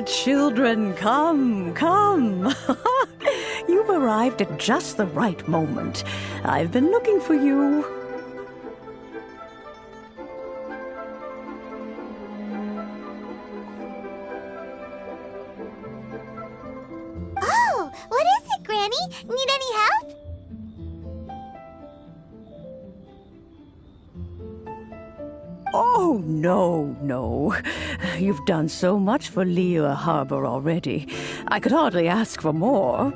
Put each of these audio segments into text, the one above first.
Children, come, come. You've arrived at just the right moment. I've been looking for you. Oh, what is it, Granny? Need any help? Oh, no. You've done so much for Liyue Harbor already. I could hardly ask for more.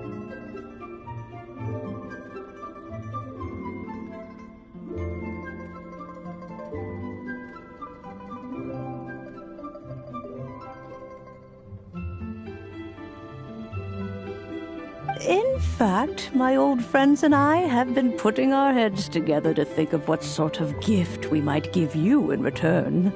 In fact, my old friends and I have been putting our heads together to think of what sort of gift we might give you in return.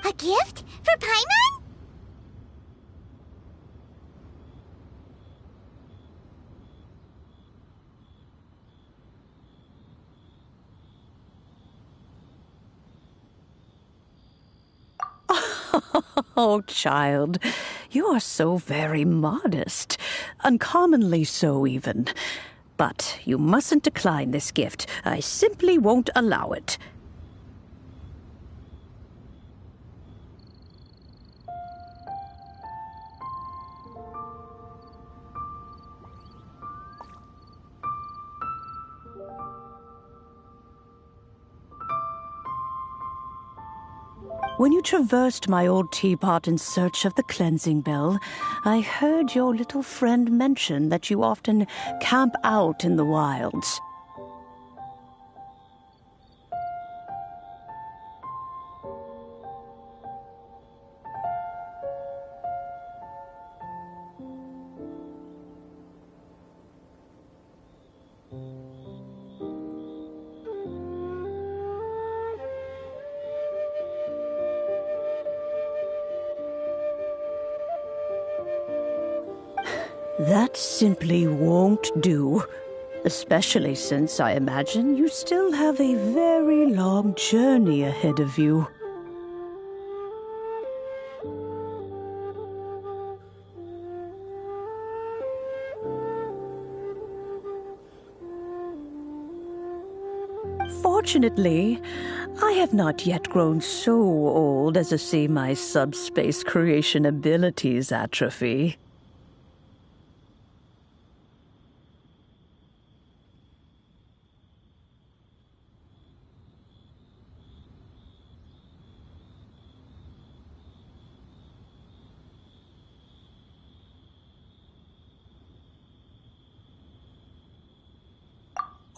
A gift? For Paimon? Oh, child, you are so very modest. Uncommonly so, even. But you mustn't decline this gift. I simply won't allow it. When you traversed my old teapot in search of the cleansing bell, I heard your little friend mention that you often camp out in the wilds. That simply won't do. Especially since I imagine you still have a very long journey ahead of you. Fortunately, I have not yet grown so old as to see my subspace creation abilities atrophy.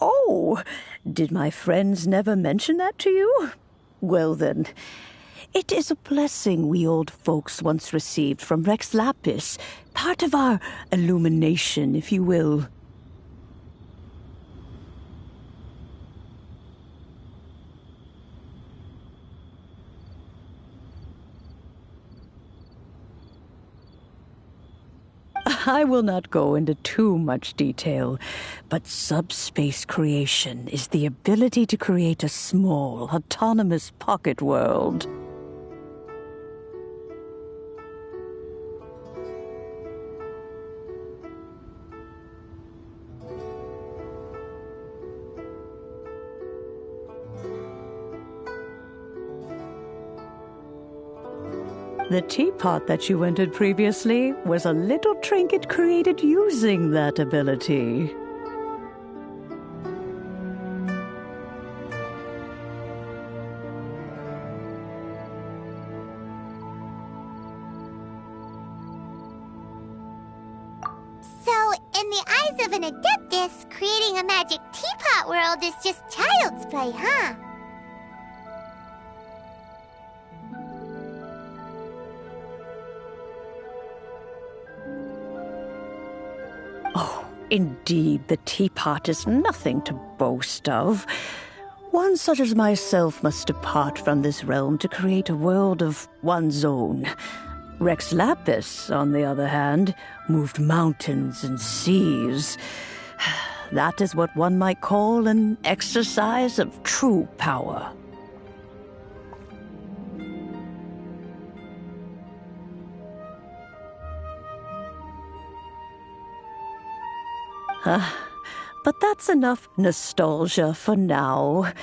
Oh, did my friends never mention that to you? Well then, it is a blessing we old folks once received from Rex Lapis, part of our illumination, if you will. I will not go into too much detail, but subspace creation is the ability to create a small, autonomous pocket world. The teapot that you entered previously was a little trinket created using that ability. So, in the eyes of an adeptus, creating a magic teapot world is just child's play, huh? Oh, indeed, the teapot is nothing to boast of. One such as myself must depart from this realm to create a world of one's own. Rex Lapis, on the other hand, moved mountains and seas. That is what one might call an exercise of true power. But that's enough nostalgia for now.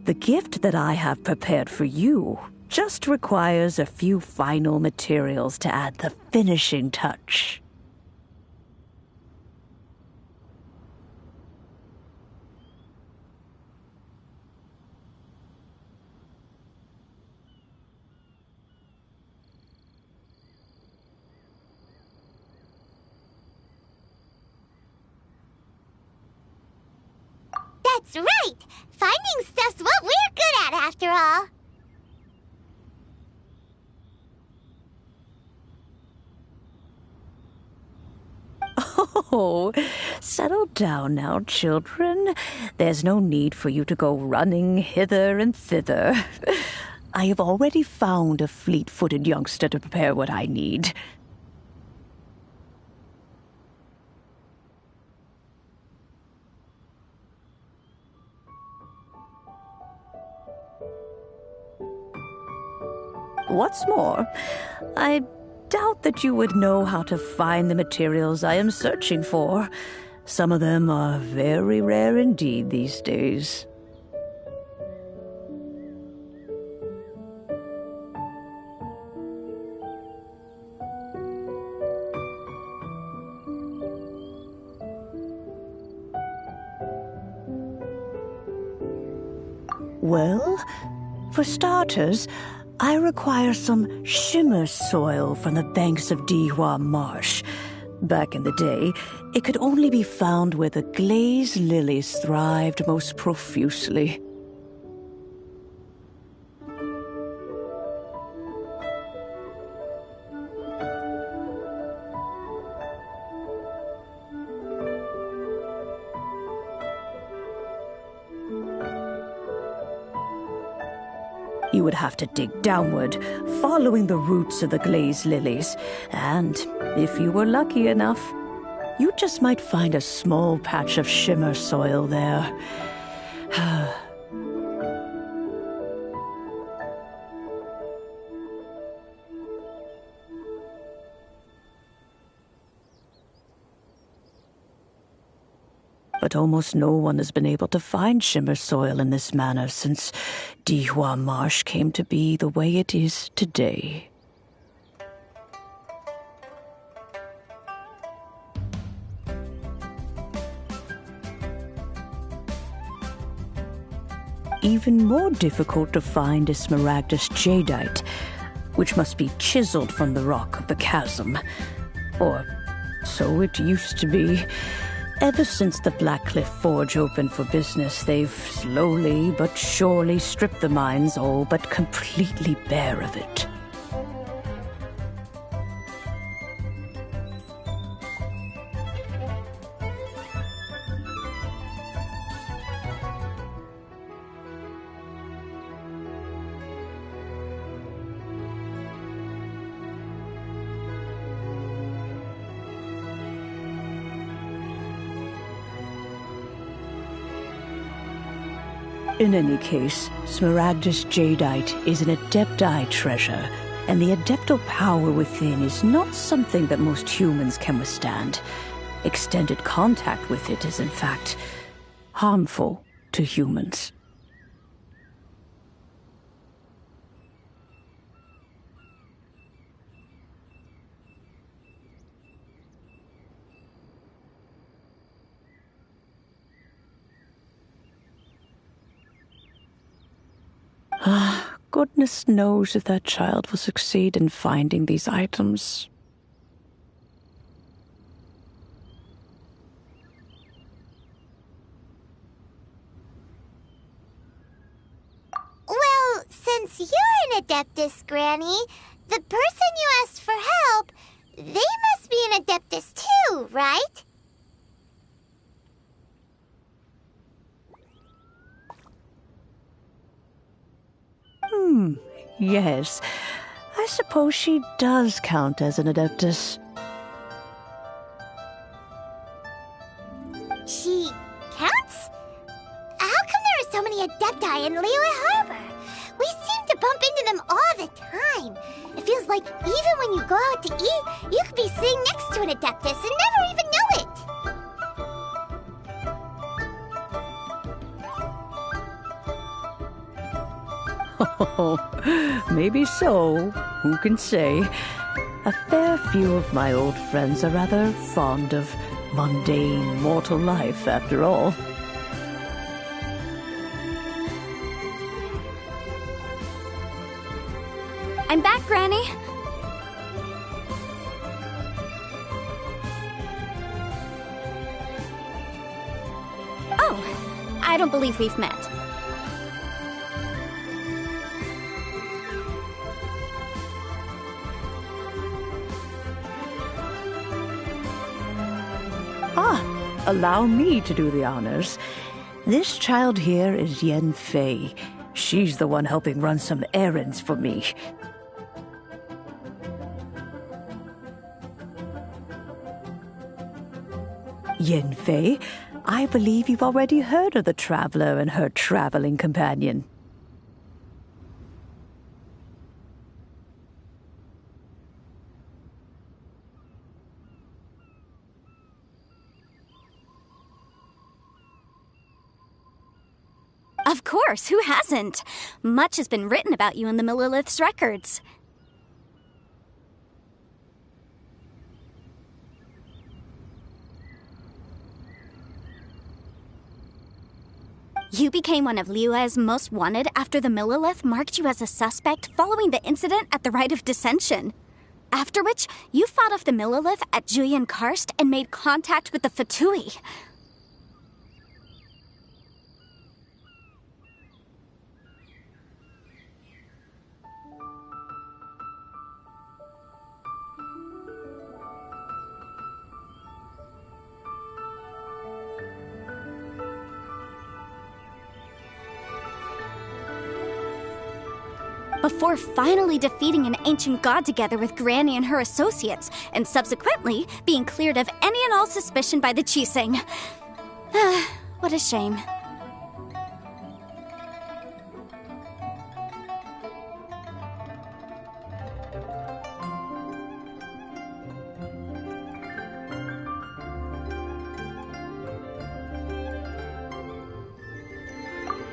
The gift that I have prepared for you just requires a few final materials to add the finishing touch. That's right! Finding stuff's what we're good at, after all. Oh, settle down now, children. There's no need for you to go running hither and thither. I have already found a fleet-footed youngster to prepare what I need. What's more, I doubt that you would know how to find the materials I am searching for. Some of them are very rare indeed these days. Well, for starters, I require some shimmer soil from the banks of Dihua Marsh. Back in the day, it could only be found where the glazed lilies thrived most profusely. You would have to dig downward, following the roots of the glazed lilies. And if you were lucky enough, you just might find a small patch of shimmer soil there. But almost no one has been able to find shimmer soil in this manner since Dihua Marsh came to be the way it is today. Even more difficult to find is Smaragdus jadeite, which must be chiseled from the rock of the chasm. Or so it used to be. Ever since the Blackcliff Forge opened for business, they've slowly but surely stripped the mines all but completely bare of it. In any case, Smaragdus Jadeite is an Adepti treasure, and the Adeptal power within is not something that most humans can withstand. Extended contact with it is, in fact, harmful to humans. Goodness knows if that child will succeed in finding these items. Well, since you're an Adeptus, Granny, the person you asked for help, they must be an Adeptus too, right? Yes. I suppose she does count as an Adeptus. She counts? How come there are so many Adepti in Liyue Harbor? We seem to bump into them all the time. It feels like even when you go out to eat, you could be sitting next to an Adeptus and never even know it. Oh, maybe so. Who can say? A fair few of my old friends are rather fond of mundane mortal life, after all. I'm back, Granny. Oh, I don't believe we've met. Allow me to do the honors. This child here is Yen Fei. She's the one helping run some errands for me. Yen Fei, I believe you've already heard of the traveler and her traveling companion. Of course, who hasn't? Much has been written about you in the Millilith's records. You became one of Liyue's most wanted after the Millilith marked you as a suspect following the incident at the Rite of Dissension. After which, you fought off the Millilith at Julian Karst and made contact with the Fatui. Before finally defeating an ancient god together with Granny and her associates, and subsequently being cleared of any and all suspicion by the Chiseng. What a shame.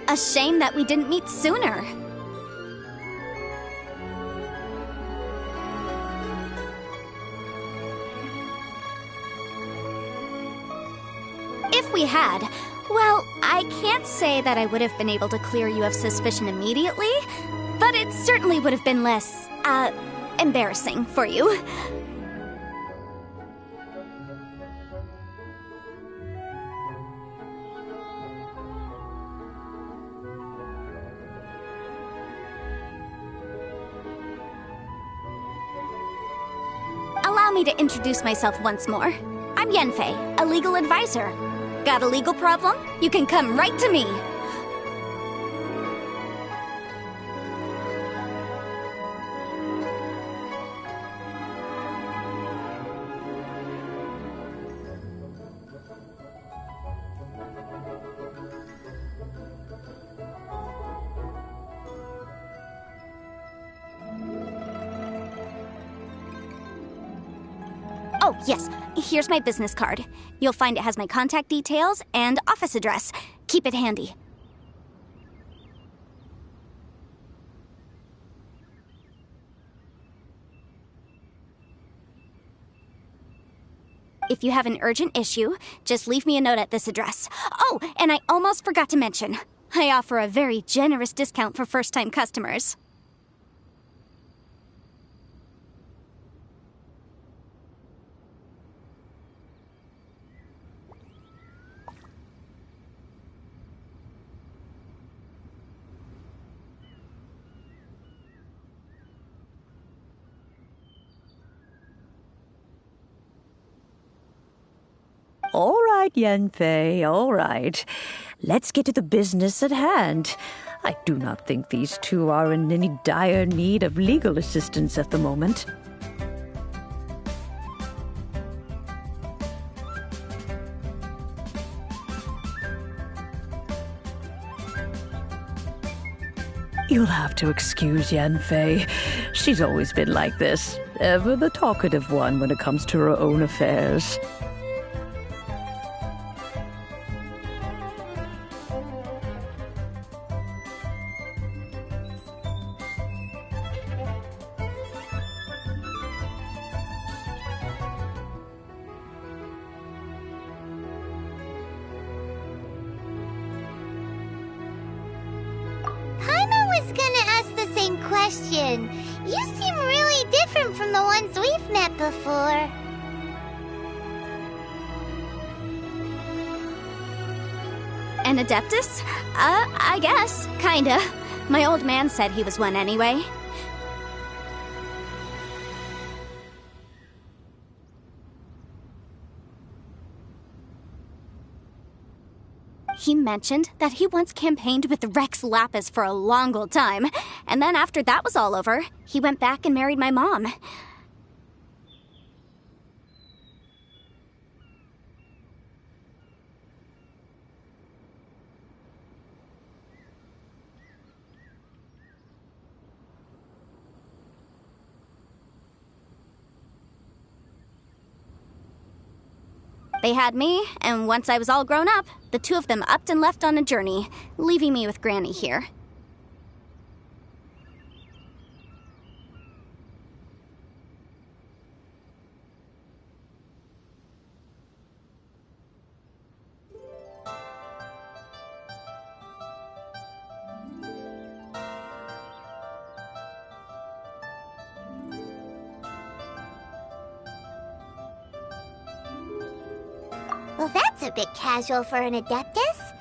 A shame that we didn't meet sooner. If we had, well, I can't say that I would have been able to clear you of suspicion immediately, but it certainly would have been less, embarrassing for you. Allow me to introduce myself once more. I'm Yenfei, a legal advisor. Got a legal problem? You can come right to me. Oh, yes. Here's my business card. You'll find it has my contact details and office address. Keep it handy. If you have an urgent issue, just leave me a note at this address. Oh, and I almost forgot to mention, I offer a very generous discount for first-time customers. All right, Yanfei, all right. Let's get to the business at hand. I do not think these two are in any dire need of legal assistance at the moment. You'll have to excuse Yanfei. She's always been like this, ever the talkative one when it comes to her own affairs. Question. You seem really different from the ones we've met before. An Adeptus? I guess. Kinda. My old man said he was one anyway. He mentioned that he once campaigned with Rex Lapis for a long old time, and then after that was all over, he went back and married my mom. They had me, and once I was all grown up, the two of them upped and left on a journey, leaving me with Granny here. Well, that's a bit casual for an Adeptus.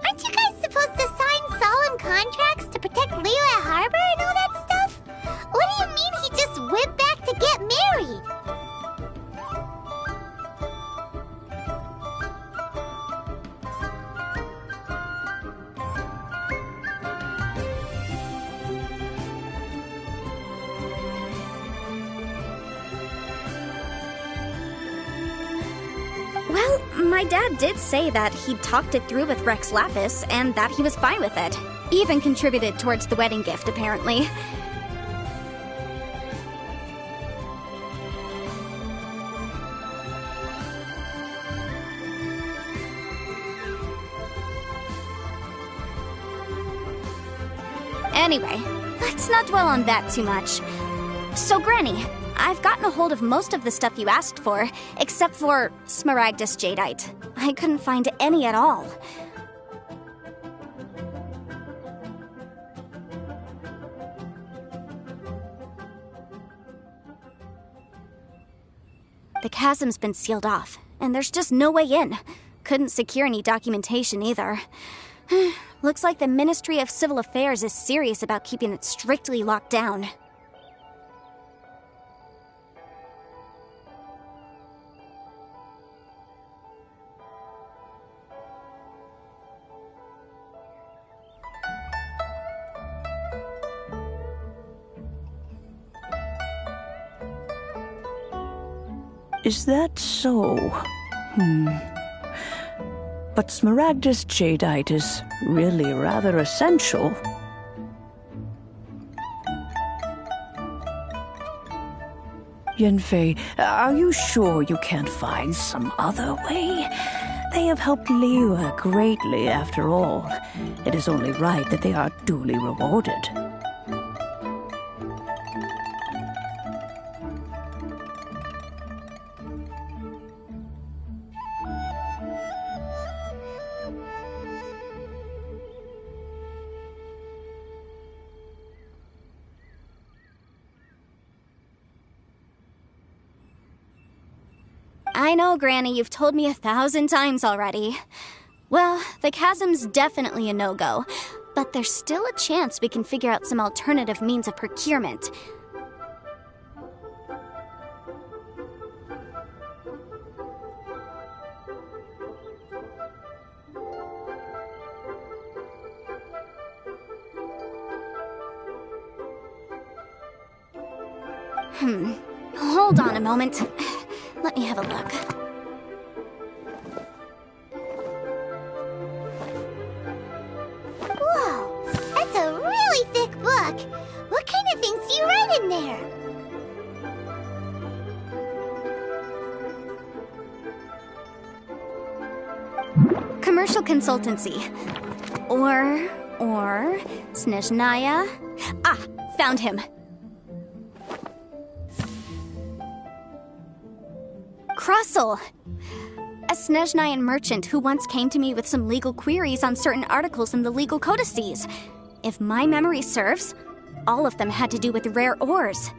Aren't you guys supposed to sign solemn contracts to protect Liyue Harbor and all that stuff? What do you mean he just went back to get married? Well, my dad did say that he'd talked it through with Rex Lapis and that he was fine with it. Even contributed towards the wedding gift, apparently. Anyway, let's not dwell on that too much. So, Granny, I've gotten a hold of most of the stuff you asked for, except for Smaragdus Jadeite. I couldn't find any at all. The chasm's been sealed off, and there's just no way in. Couldn't secure any documentation either. Looks like the Ministry of Civil Affairs is serious about keeping it strictly locked down. Is that so? But Smaragdus Jadeite is really rather essential. Yanfei, are you sure you can't find some other way? They have helped Liyue greatly, after all. It is only right that they are duly rewarded. I know, Granny, you've told me 1,000 times already. Well, the chasm's definitely a no-go, but there's still a chance we can figure out some alternative means of procurement. Hold on a moment. Let me have a look. Whoa, that's a really thick book. What kind of things do you write in there? Commercial consultancy. Or Snezhnaya. Ah, found him. Crossel! A Snezhnayan merchant who once came to me with some legal queries on certain articles in the legal codices. If my memory serves, all of them had to do with rare ores.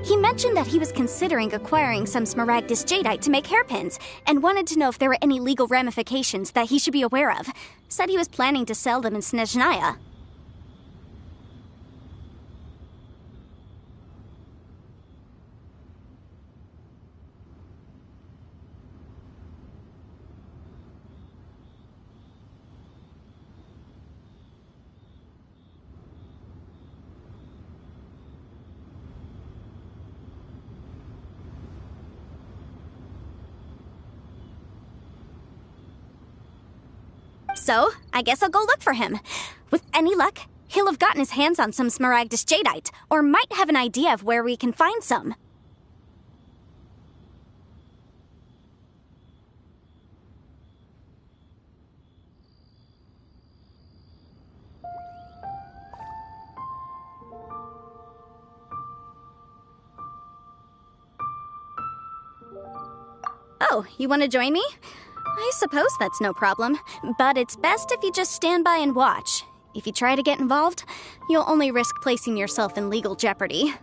He mentioned that he was considering acquiring some smaragdus jadeite to make hairpins, and wanted to know if there were any legal ramifications that he should be aware of. Said he was planning to sell them in Snezhnaya. So, I guess I'll go look for him. With any luck, he'll have gotten his hands on some smaragdus jadeite, or might have an idea of where we can find some. Oh, you want to join me? I suppose that's no problem, but it's best if you just stand by and watch. If you try to get involved, you'll only risk placing yourself in legal jeopardy.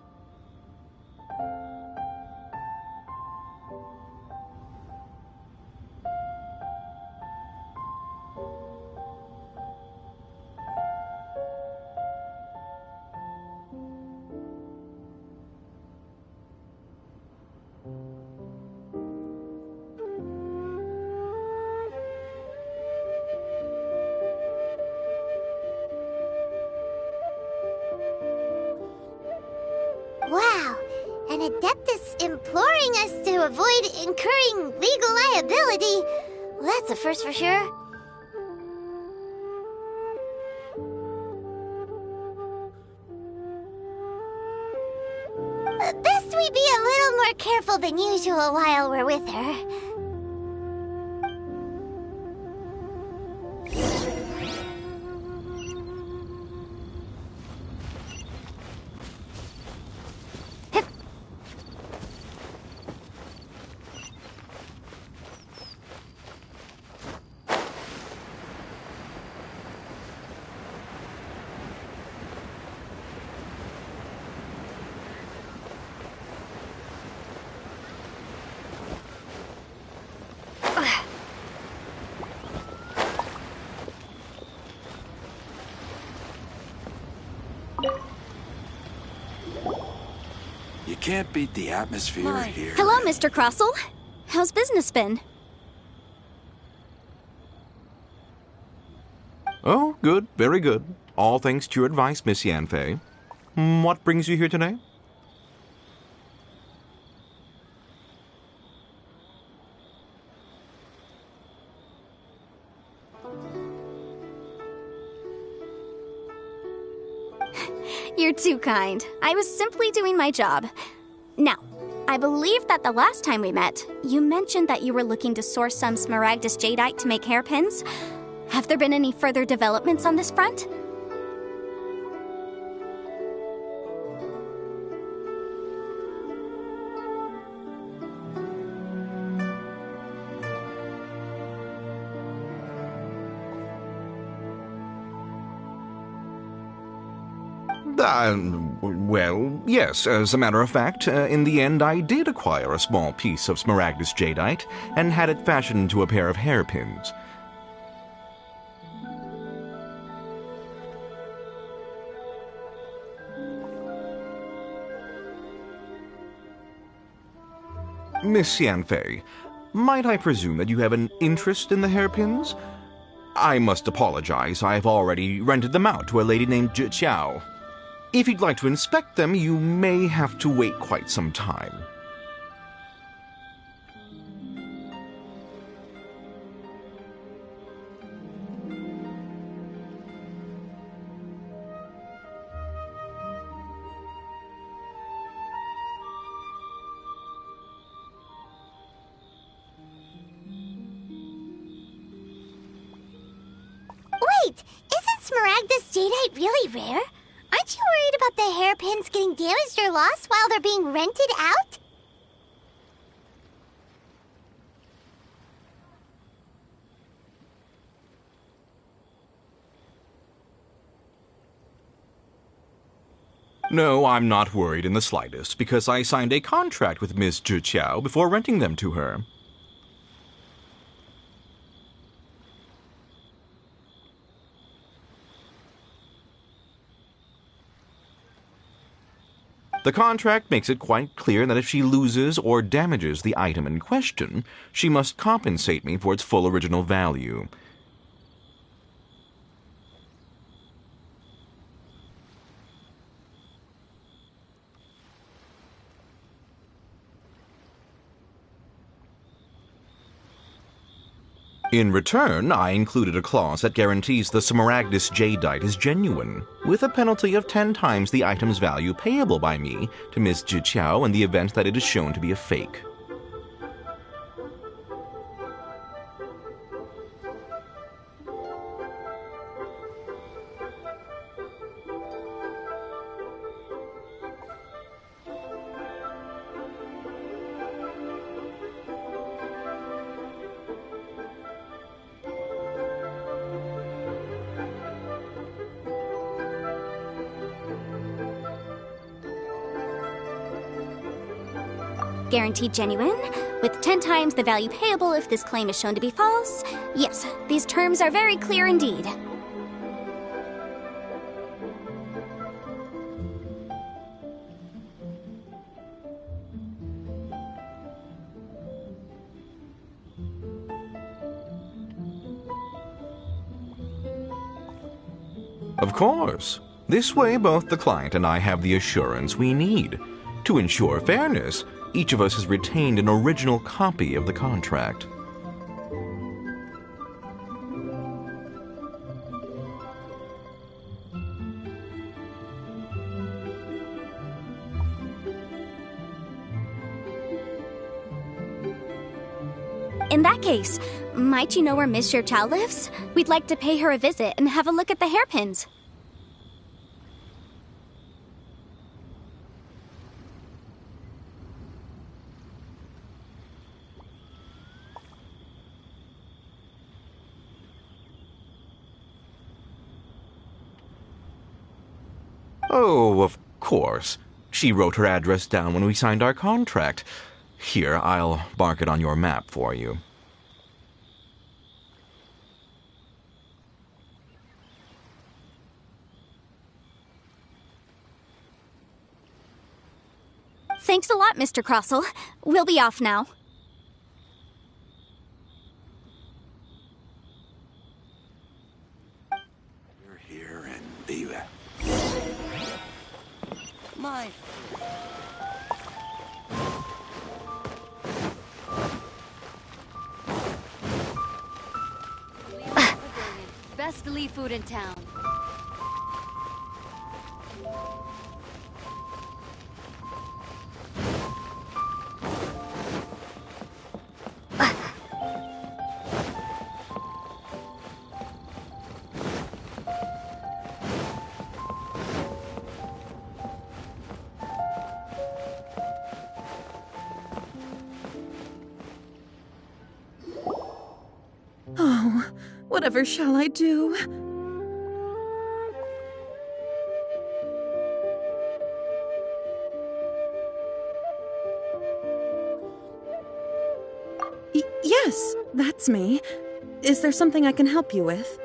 Wow, an Adeptus imploring us to avoid incurring legal liability. Well, that's a first for sure. Best we be a little more careful than usual while we're with her. You can't beat the atmosphere here. Hello, Mr. Crossel. How's business been? Oh, good, very good. All thanks to your advice, Miss Yanfei. what brings you here today? You're too kind. I was simply doing my job. Now, I believe that the last time we met, you mentioned that you were looking to source some smaragdus jadeite to make hairpins. Have there been any further developments on this front? Well, yes, as a matter of fact, in the end I did acquire a small piece of smaragdus jadeite and had it fashioned into a pair of hairpins. Miss Yanfei, might I presume that you have an interest in the hairpins? I must apologize, I've already rented them out to a lady named Zhi. If you'd like to inspect them, you may have to wait quite some time. Wait, isn't smaragdus jadeite really rare? Aren't you worried about the hairpins getting damaged or lost while they're being rented out? No, I'm not worried in the slightest, because I signed a contract with Miss Zhi before renting them to her. The contract makes it quite clear that if she loses or damages the item in question, she must compensate me for its full original value. In return, I included a clause that guarantees the smaragdus jadeite is genuine, with a penalty of 10 times the item's value payable by me to Miss Zhi in the event that it is shown to be a fake. Guaranteed genuine, with 10 times the value payable if this claim is shown to be false. Yes, these terms are very clear indeed. Of course. This way, both the client and I have the assurance we need. To ensure fairness, each of us has retained an original copy of the contract. In that case, might you know where Miss Zhi lives? We'd like to pay her a visit and have a look at the hairpins. Oh, of course. She wrote her address down when we signed our contract. Here, I'll mark it on your map for you. Thanks a lot, Mr. Crossell. We'll be off now. You're here and leave it. best Lee food in town. Oh, whatever shall I do? Yes, that's me. Is there something I can help you with?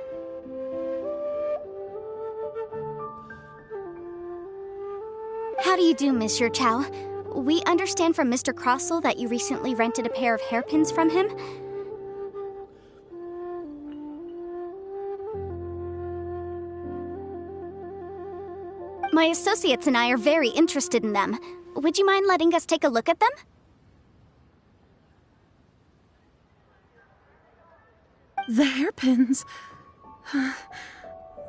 How do you do, Monsieur Chow? We understand from Mr. Crossell that you recently rented a pair of hairpins from him. My associates and I are very interested in them. Would you mind letting us take a look at them? The hairpins.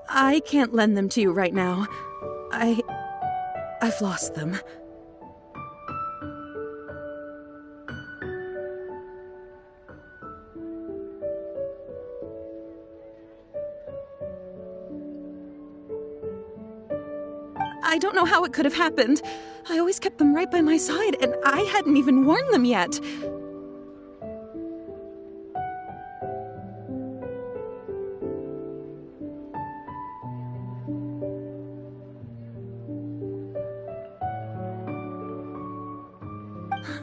I can't lend them to you right now. I've lost them. I don't know how it could have happened. I always kept them right by my side, and I hadn't even worn them yet.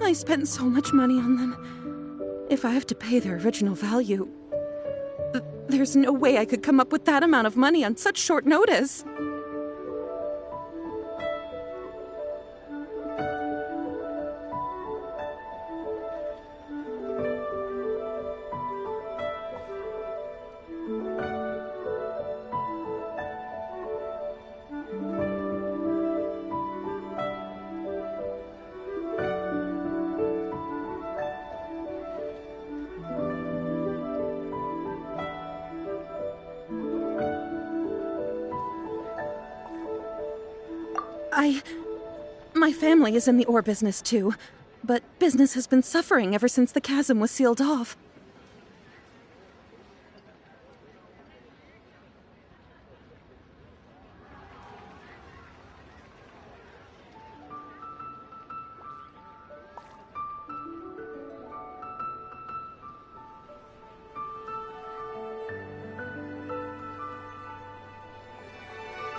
I spent so much money on them. If I have to pay their original value, there's no way I could come up with that amount of money on such short notice. My family is in the ore business too, but business has been suffering ever since the chasm was sealed off.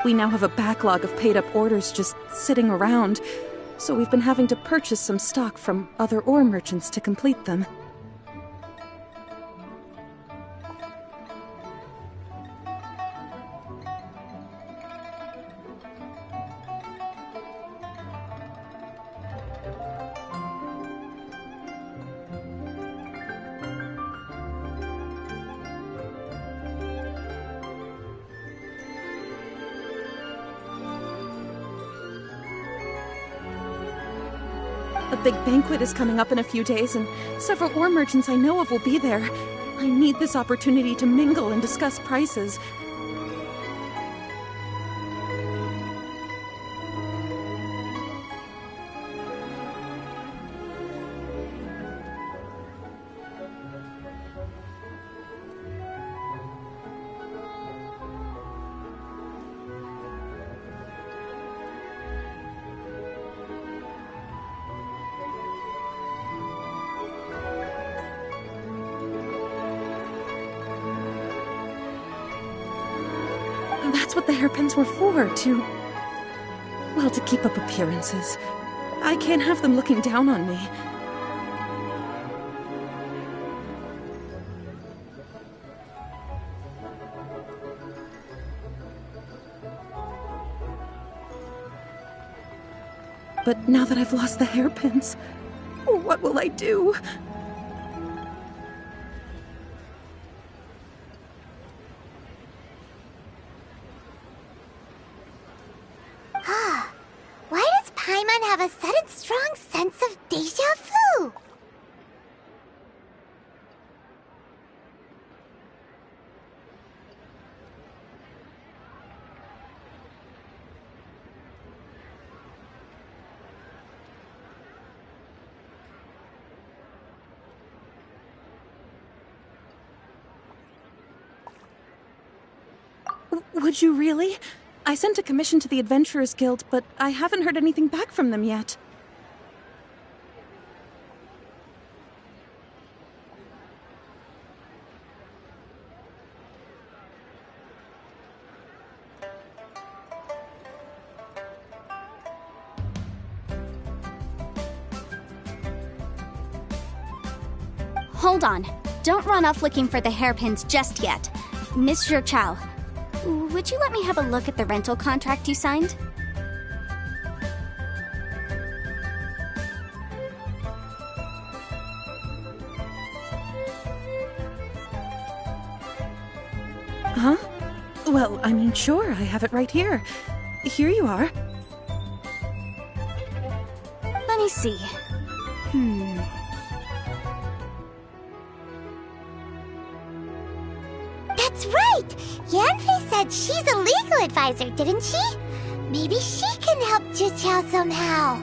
We now have a backlog of paid-up orders just sitting around, so we've been having to purchase some stock from other ore merchants to complete them. A big banquet is coming up in a few days, and several ore merchants I know of will be there. I need this opportunity to mingle and discuss prices. That's what the hairpins were for, to keep up appearances. I can't have them looking down on me. But now that I've lost the hairpins, what will I do? Why does Paimon have a sudden strong sense of deja vu? Would you really? I sent a commission to the Adventurers Guild, but I haven't heard anything back from them yet. Hold on. Don't run off looking for the hairpins just yet. Miss Chow, would you let me have a look at the rental contract you signed? Huh? Well, I mean, sure, I have it right here. Here you are. Let me see. That's right! Yanfei said she's a legal advisor, didn't she? Maybe she can help Jiqiao somehow.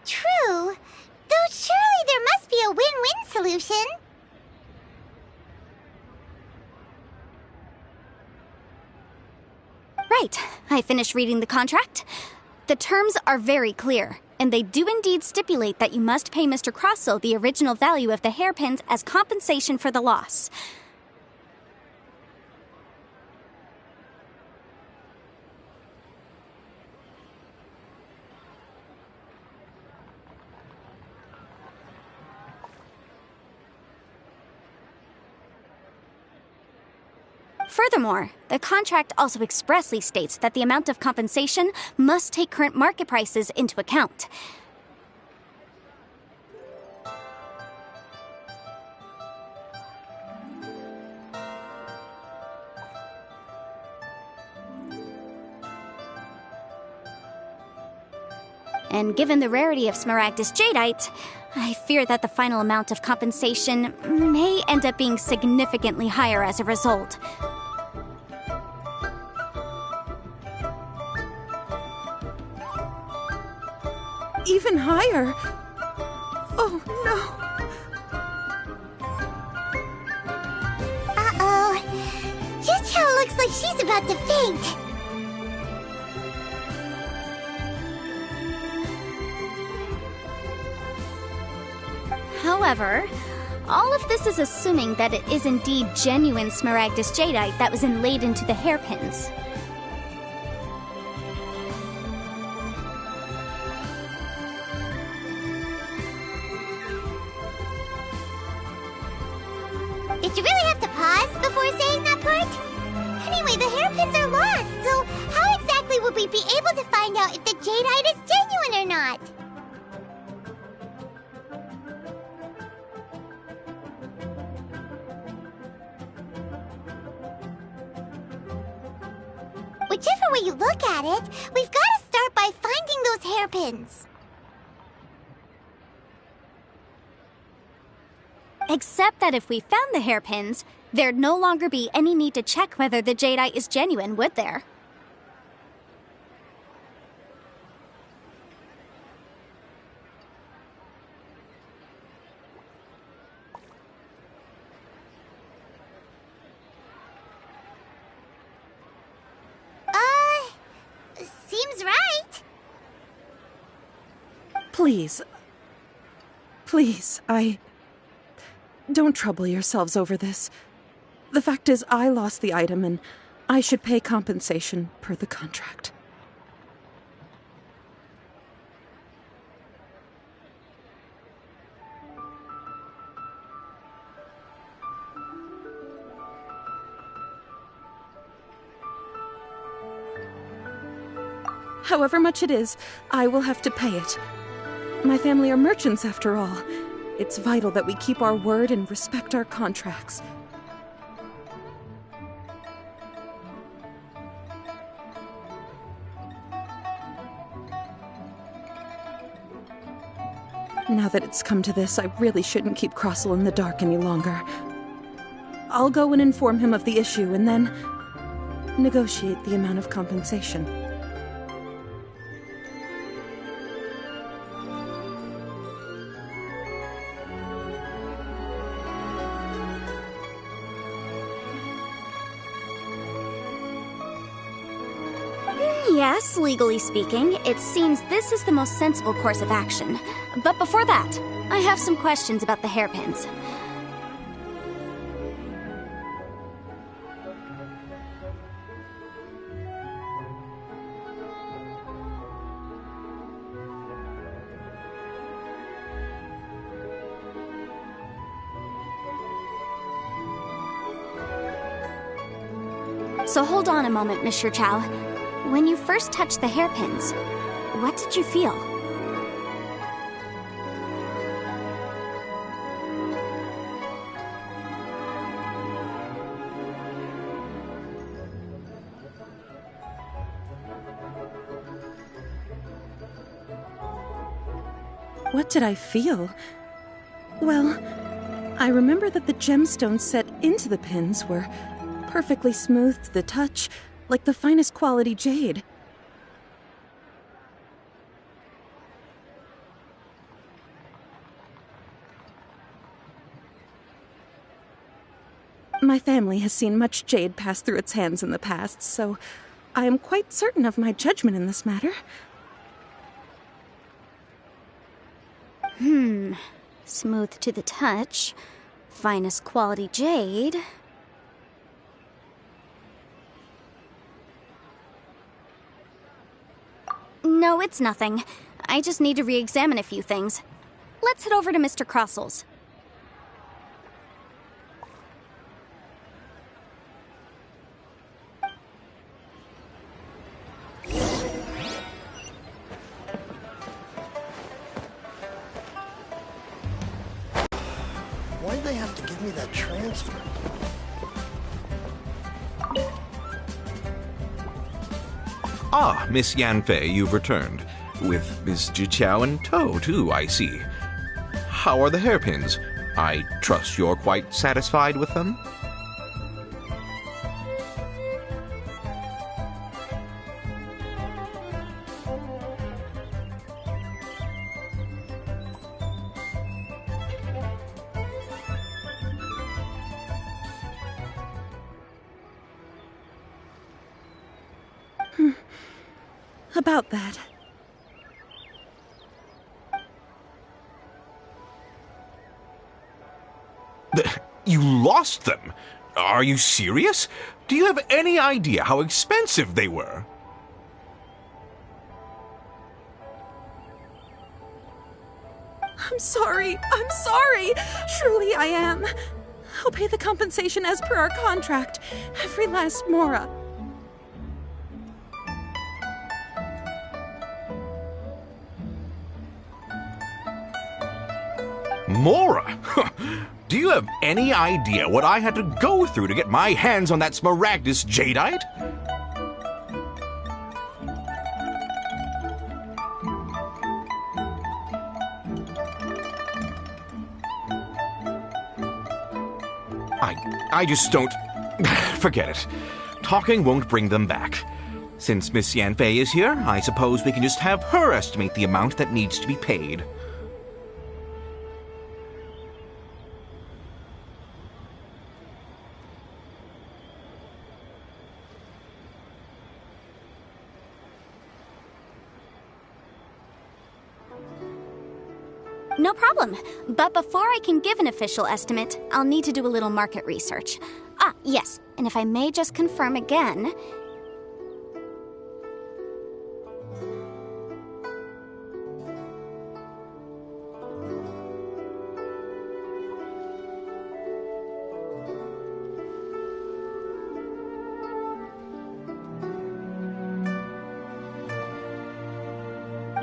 True. Though surely there must be a win-win solution. Right. I finished reading the contract. The terms are very clear, and they do indeed stipulate that you must pay Mr. Crossell the original value of the hairpins as compensation for the loss. Furthermore, the contract also expressly states that the amount of compensation must take current market prices into account. And given the rarity of Smaragdus Jadeite, I fear that the final amount of compensation may end up being significantly higher as a result. Even higher? Oh, no. Uh-oh. Jiqiao looks like she's about to faint. However, all of this is assuming that it is indeed genuine Smaragdus Jadeite that was inlaid into the hairpins. Did you really have to pause before saying that part? Anyway, the hairpins are lost, so how exactly would we be able to find out if the jadeite is genuine or not? Whichever way you look at it, we've got to start by finding those hairpins. Except that if we found the hairpins, there'd no longer be any need to check whether the jadeite is genuine, would there? Seems right. Please. Please, Don't trouble yourselves over this. The fact is, I lost the item, and I should pay compensation per the contract. However much it is, I will have to pay it. My family are merchants, after all. It's vital that we keep our word and respect our contracts. Now that it's come to this, I really shouldn't keep Crossel in the dark any longer. I'll go and inform him of the issue and then negotiate the amount of compensation. Yes, legally speaking, it seems this is the most sensible course of action. But before that, I have some questions about the hairpins. So hold on a moment, Mr. Chow. When you first touched the hairpins, what did you feel? What did I feel? Well, I remember that the gemstones set into the pins were perfectly smooth to the touch, like the finest quality jade. My family has seen much jade pass through its hands in the past, so I am quite certain of my judgment in this matter. Smooth to the touch, finest quality jade. No, it's nothing. I just need to re-examine a few things. Let's head over to Mr. Crossel's. Why'd they have to give me that transfer? Ah, Miss Yanfei, you've returned. With Miss Jiqiao in tow, too, I see. How are the hairpins? I trust you're quite satisfied with them? About that. You lost them? Are you serious? Do you have any idea how expensive they were? I'm sorry. Truly I am. I'll pay the compensation as per our contract. Every last mora. Mora? Do you have any idea what I had to go through to get my hands on that Smaragdus jadeite? I just don't... Forget it. Talking won't bring them back. Since Miss Yanfei is here, I suppose we can just have her estimate the amount that needs to be paid. No problem. But before I can give an official estimate, I'll need to do a little market research. Ah, yes. And if I may just confirm again...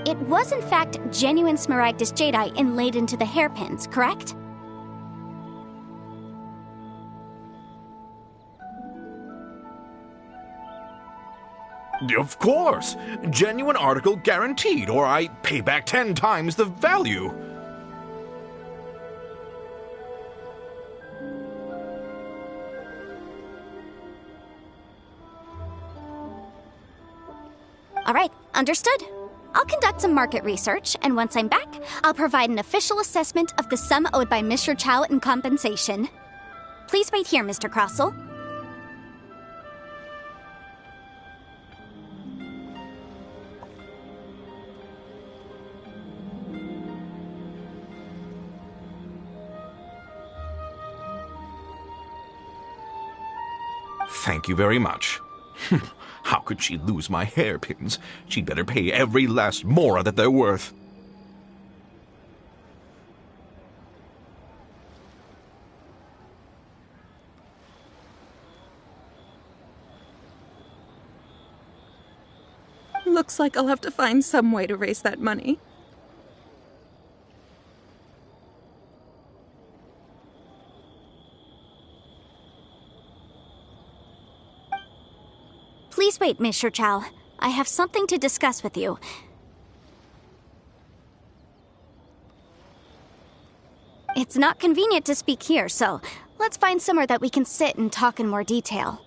It was, in fact, genuine Smaragdus jadeite inlaid into the hairpins, correct? Of course! Genuine article guaranteed, or I pay back 10 times the value. All right, understood. I'll conduct some market research, and once I'm back, I'll provide an official assessment of the sum owed by Mr. Chow in compensation. Please wait here, Mr. Crossell. Thank you very much. How could she lose my hairpins? She'd better pay every last mora that they're worth. Looks like I'll have to find some way to raise that money. Please wait, Mr. Chow. I have something to discuss with you. It's not convenient to speak here, so let's find somewhere that we can sit and talk in more detail.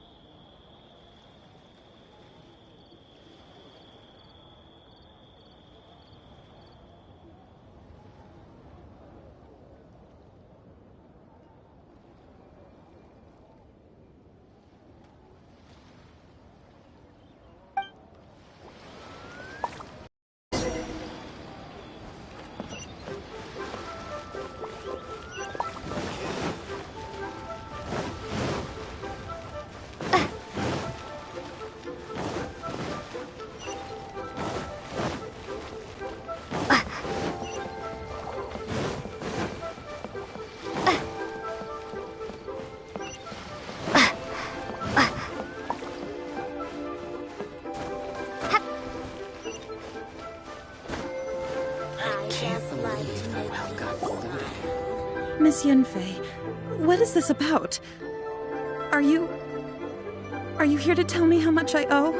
Miss Yanfei, what is this about? Are you here to tell me how much I owe?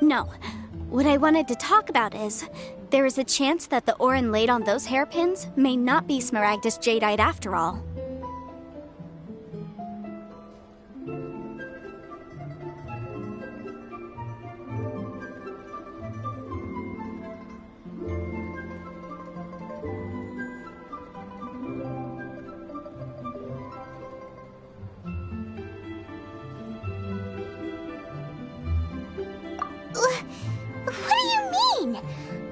No. What I wanted to talk about is, there is a chance that the Orin laid on those hairpins may not be Smaragdus Jadeite after all. What do you mean?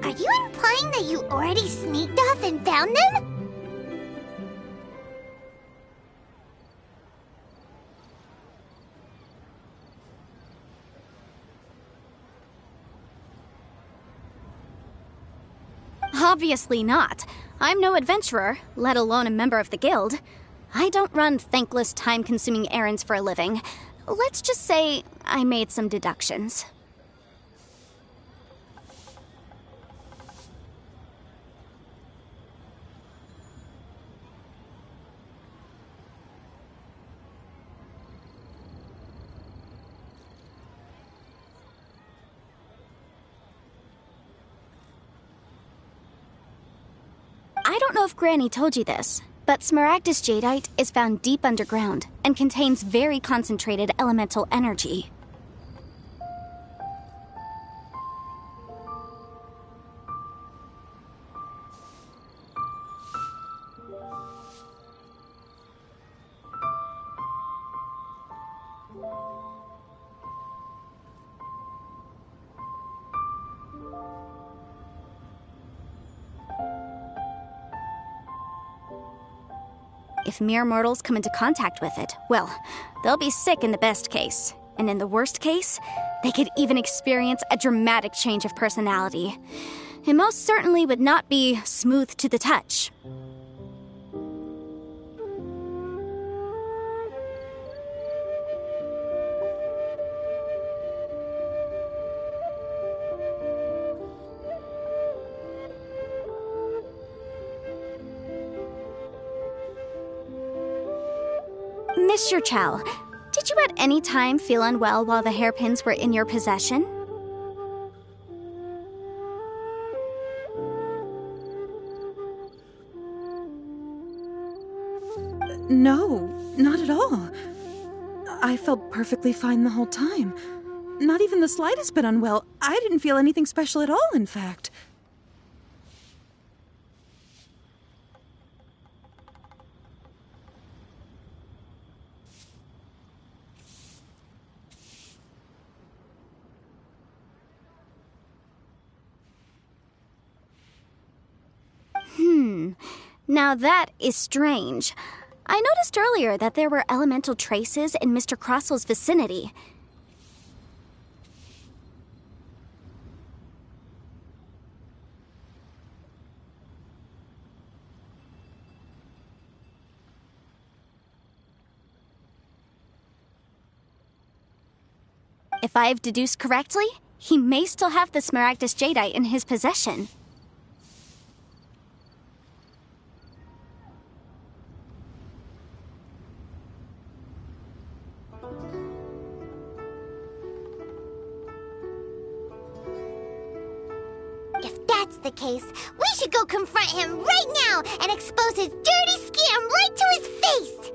Are you implying that you already sneaked off and found them? Obviously not. I'm no adventurer, let alone a member of the guild. I don't run thankless, time-consuming errands for a living. Let's just say I made some deductions. I don't know if Granny told you this, but Smaragdus Jadeite is found deep underground and contains very concentrated elemental energy. If mere mortals come into contact with it, well, they'll be sick in the best case. And in the worst case, they could even experience a dramatic change of personality. It most certainly would not be smooth to the touch. Mr. Chow, did you at any time feel unwell while the hairpins were in your possession? No, not at all. I felt perfectly fine the whole time. Not even the slightest bit unwell. I didn't feel anything special at all, in fact. Now that is strange. I noticed earlier that there were elemental traces in Mr. Crossel's vicinity. If I've deduced correctly, he may still have the Smaragdus Jadeite in his possession. If that's the case, we should go confront him right now and expose his dirty scam right to his face!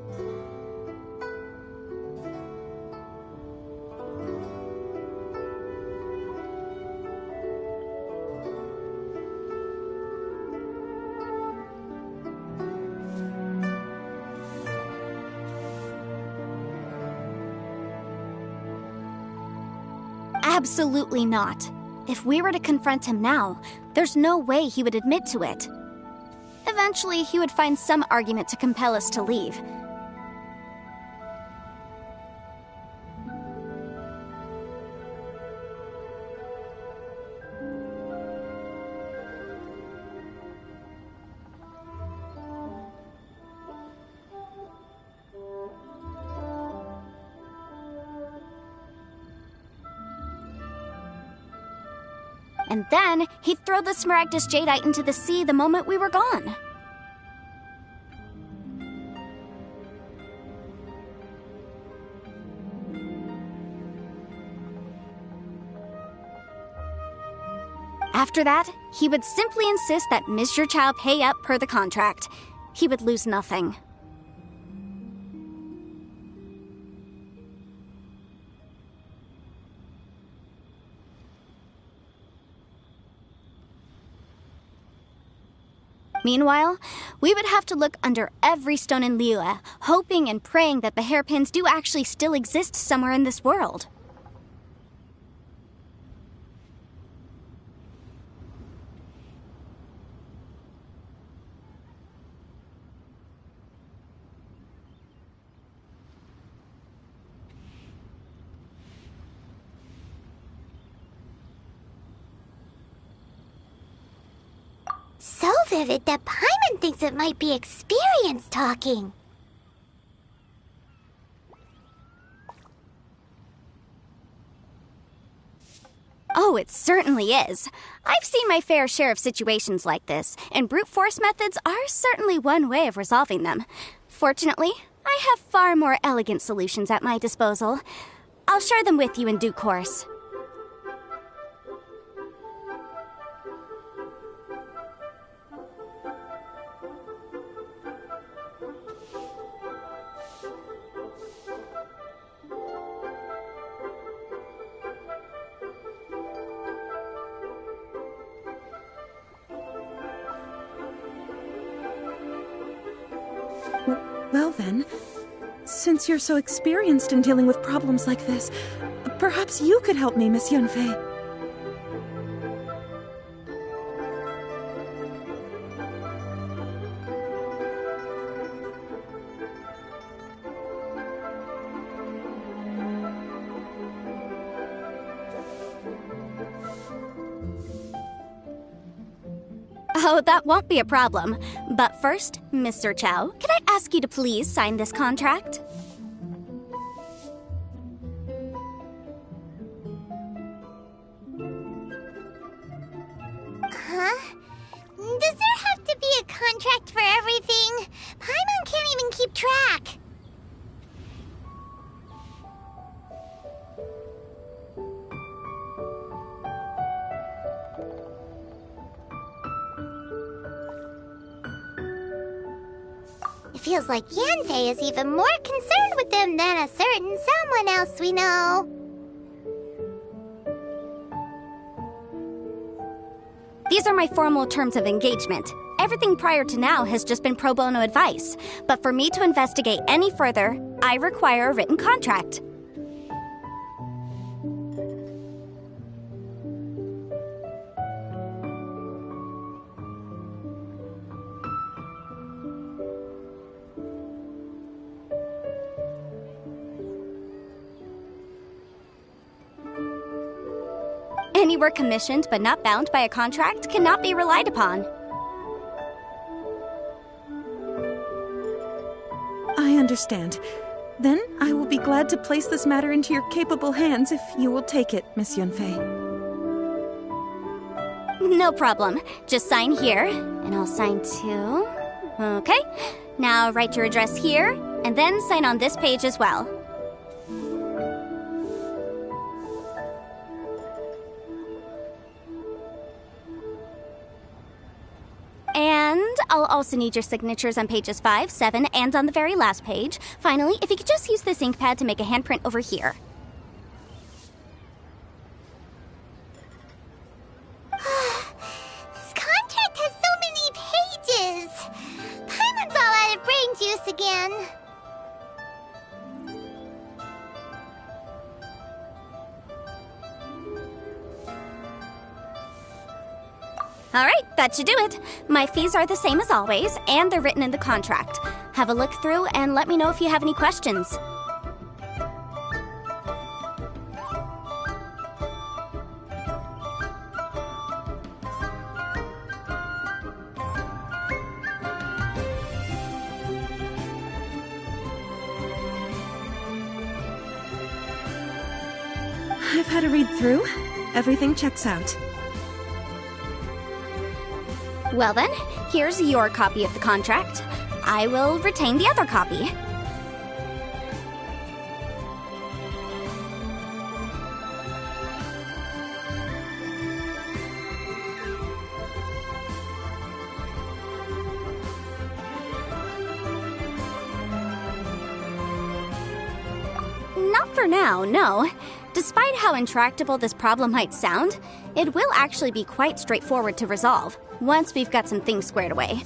Absolutely not. If we were to confront him now, there's no way he would admit to it. Eventually, he would find some argument to compel us to leave. And then, he'd throw the Smaragdus Jadeite into the sea the moment we were gone. After that, he would simply insist that Mr. Chow pay up per the contract. He would lose nothing. Meanwhile, we would have to look under every stone in Liyue, hoping and praying that the hairpins do actually still exist somewhere in this world. So vivid that Paimon thinks it might be experience talking. Oh, it certainly is. I've seen my fair share of situations like this, and brute force methods are certainly one way of resolving them. Fortunately, I have far more elegant solutions at my disposal. I'll share them with you in due course. Well then, since you're so experienced in dealing with problems like this, perhaps you could help me, Miss Yunfei. Oh, that won't be a problem. But first, Mr. Chow, could I ask you to please sign this contract? Huh? Does there have to be a contract for everything? Paimon can't even keep track. It feels like Yanfei is even more concerned with them than a certain someone else we know. These are my formal terms of engagement. Everything prior to now has just been pro bono advice. But for me to investigate any further, I require a written contract. Any work commissioned but not bound by a contract cannot be relied upon. I understand. Then I will be glad to place this matter into your capable hands if you will take it, Miss Yunfei. No problem. Just sign here, and I'll sign too. Okay. Now write your address here, and then sign on this page as well. And I'll also need your signatures on pages 5, 7, and on the very last page. Finally, if you could just use this ink pad to make a handprint over here. This contract has so many pages. Paimon's all out of brain juice again. Alright, that should do it. My fees are the same as always, and they're written in the contract. Have a look through and let me know if you have any questions. I've had a read through. Everything checks out. Well then, here's your copy of the contract. I will retain the other copy. Not for now, no. Despite how intractable this problem might sound, it will actually be quite straightforward to resolve, once we've got some things squared away.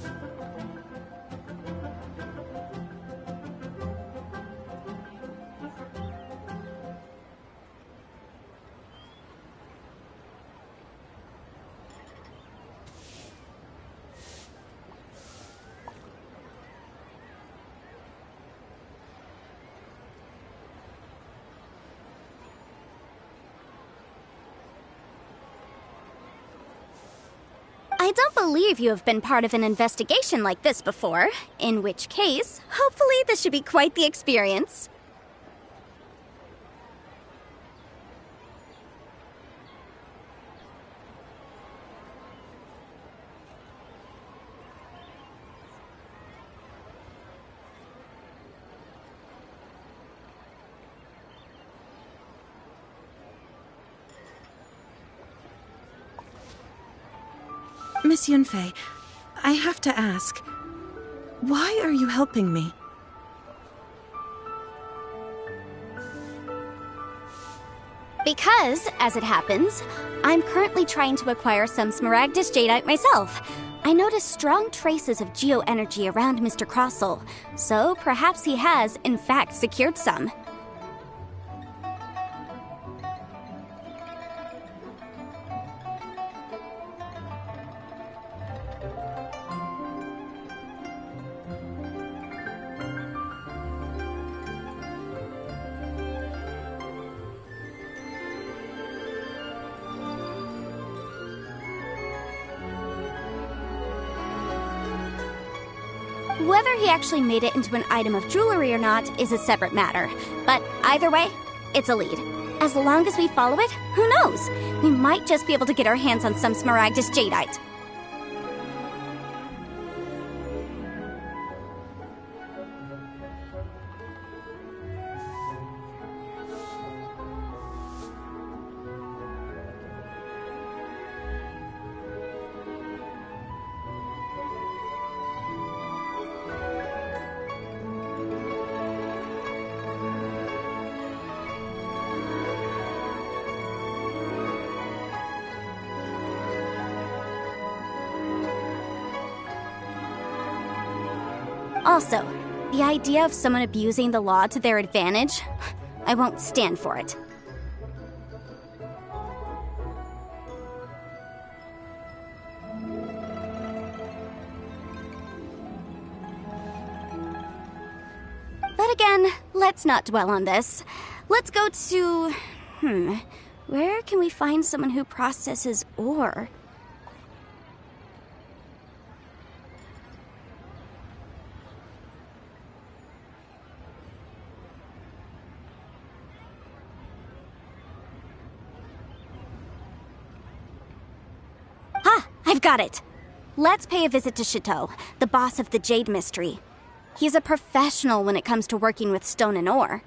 I don't believe you have been part of an investigation like this before, in which case, hopefully this should be quite the experience. Miss Yunfei, I have to ask, why are you helping me? Because, as it happens, I'm currently trying to acquire some Smaragdus Jadeite myself. I noticed strong traces of geoenergy around Mr. Crossell, so perhaps he has, in fact, secured some. Whether he actually made it into an item of jewelry or not is a separate matter. But either way, it's a lead. As long as we follow it, who knows? We might just be able to get our hands on some Smaragdus Jadeite. Also, the idea of someone abusing the law to their advantage, I won't stand for it. But again, let's not dwell on this. Let's go to... where can we find someone who processes ore? I've got it! Let's pay a visit to Chateau, the boss of the Jade Mystery. He's a professional when it comes to working with stone and ore.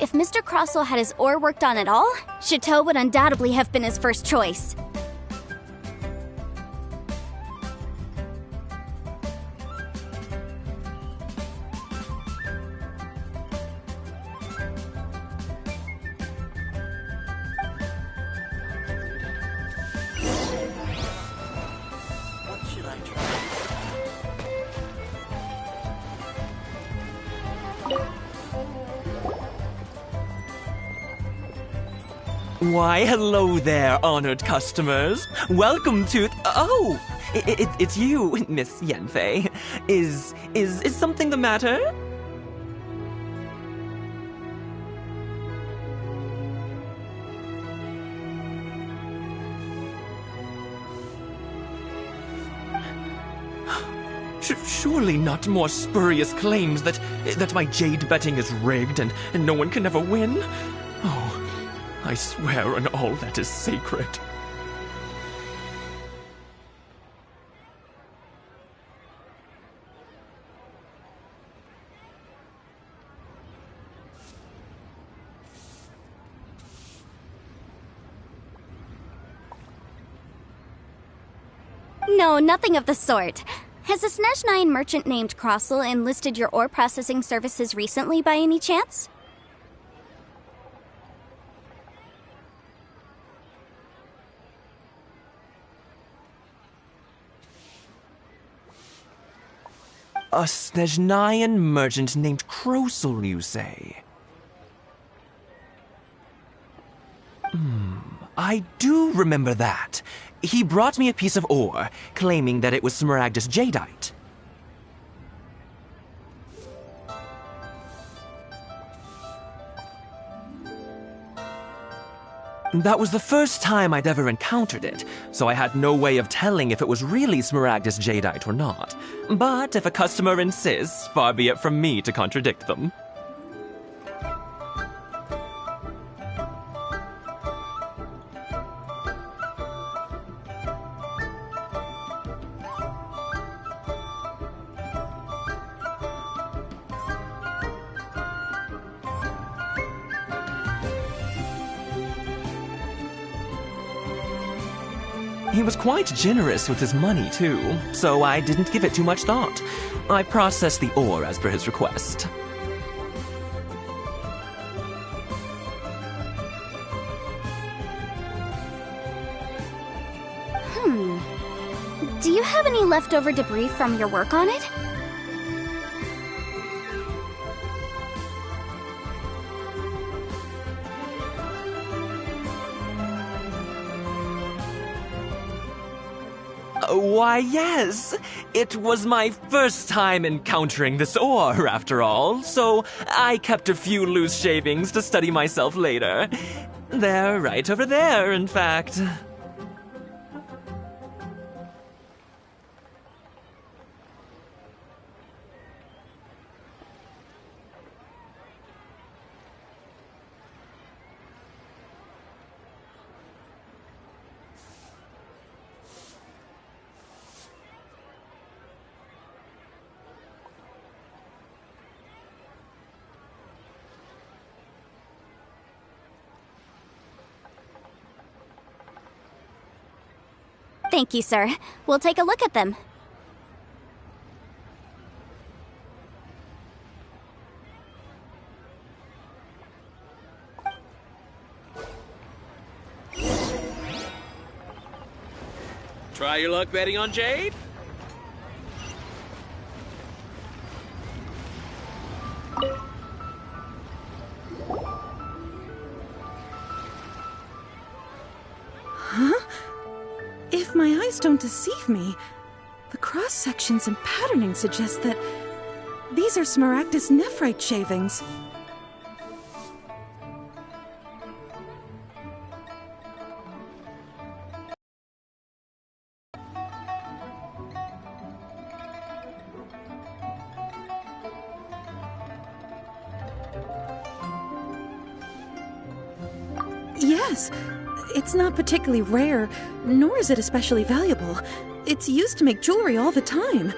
If Mr. Crossell had his ore worked on at all, Chateau would undoubtedly have been his first choice. What should I try? Why, hello there, honored customers. Welcome to... Oh! It's you, Miss Yanfei. Is something the matter? Surely not more spurious claims that my jade betting is rigged and no one can ever win? Oh... I swear on all that is sacred. No, nothing of the sort. Has a Snezhnine merchant named Crossell enlisted your ore processing services recently by any chance? A Snezhnine merchant named Crossell, you say? I do remember that. He brought me a piece of ore, claiming that it was Smaragdus jadeite. That was the first time I'd ever encountered it, so I had no way of telling if it was really Smaragdus jadeite or not. But if a customer insists, far be it from me to contradict them. He was quite generous with his money, too, so I didn't give it too much thought. I processed the ore as per his request. Do you have any leftover debris from your work on it? Why, yes. It was my first time encountering this ore, after all, so I kept a few loose shavings to study myself later. They're right over there, in fact. Thank you, sir. We'll take a look at them. Try your luck betting on Jade? If my eyes don't deceive me, the cross-sections and patterning suggest that these are Smaragdus nephrite shavings. Yes, it's not particularly rare, nor is it especially valuable. It's used to make jewelry all the time.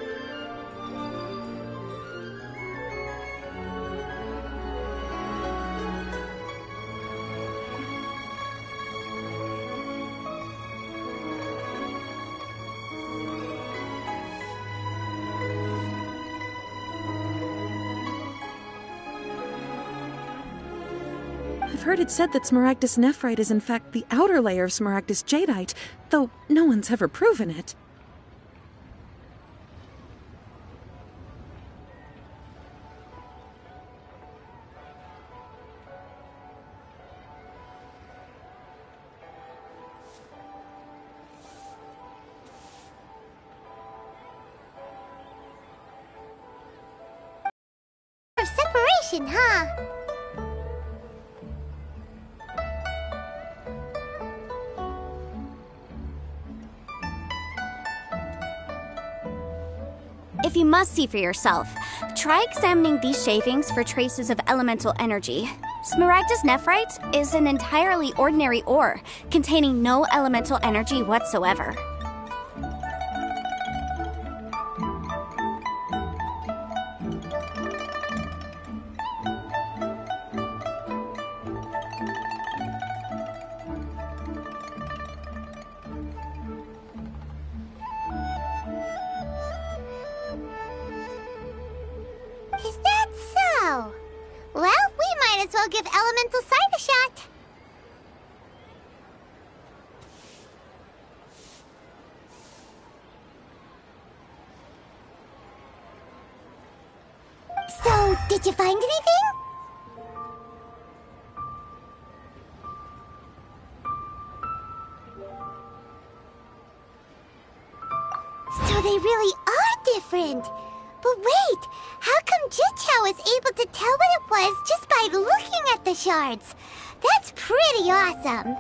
I've heard it said that Smaragdus nephrite is in fact the outer layer of Smaragdus jadeite, though no one's ever proven it. Of separation, huh? If you must see for yourself, try examining these shavings for traces of elemental energy. Smaragdus nephrite is an entirely ordinary ore, containing no elemental energy whatsoever. Is that so? Well, we might as well give elemental sight a shot. So, did you find anything? So they really are different. But wait, how come Jichao was able to tell what it was just by looking at the shards? That's pretty awesome.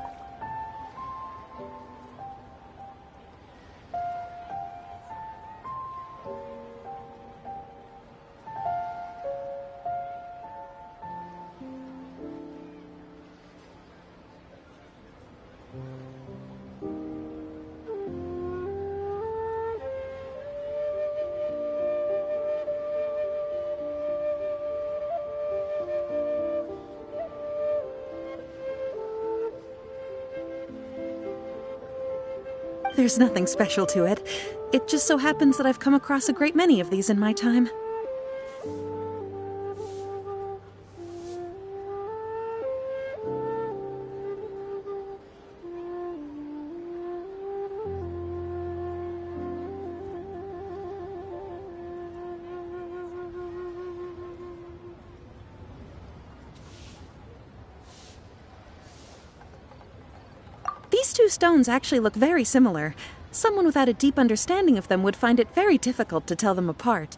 There's nothing special to it. It just so happens that I've come across a great many of these in my time. These two stones actually look very similar. Someone without a deep understanding of them would find it very difficult to tell them apart.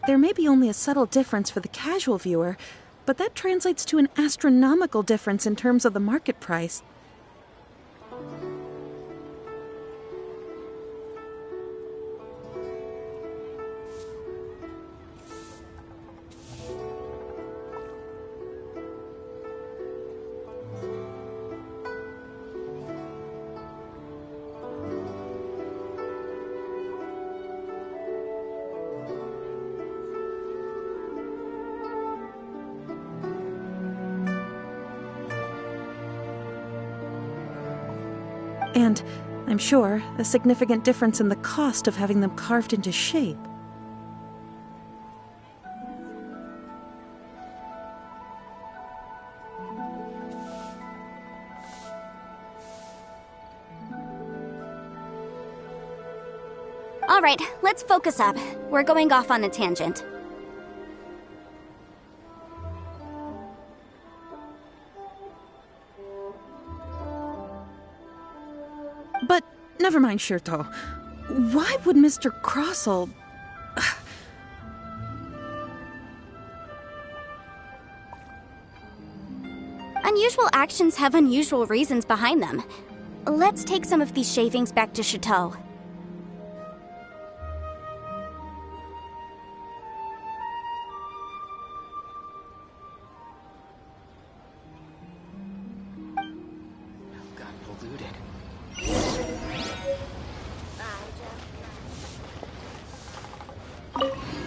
There may be only a subtle difference for the casual viewer, but that translates to an astronomical difference in terms of the market price. And, I'm sure, a significant difference in the cost of having them carved into shape. All right, let's focus up. We're going off on a tangent. But never mind, Shirto. Why would Mr. Crossell... Unusual actions have unusual reasons behind them. Let's take some of these shavings back to Chateau. Got polluted.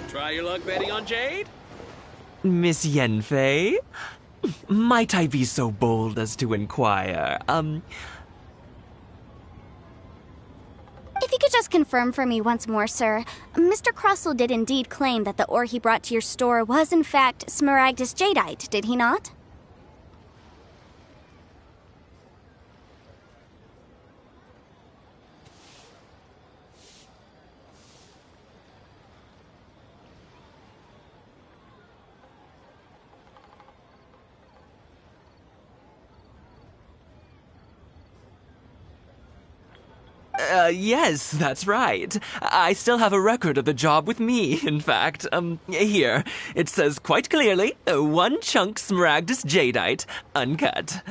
Try your luck betting on Jade? Miss Yanfei? Might I be so bold as to inquire, If you could just confirm for me once more, sir, Mr. Crossell did indeed claim that the ore he brought to your store was in fact Smaragdus Jadeite, did he not? Yes, that's right. I still have a record of the job with me, in fact. Here. It says quite clearly, 1 chunk Smaragdus Jadeite, uncut.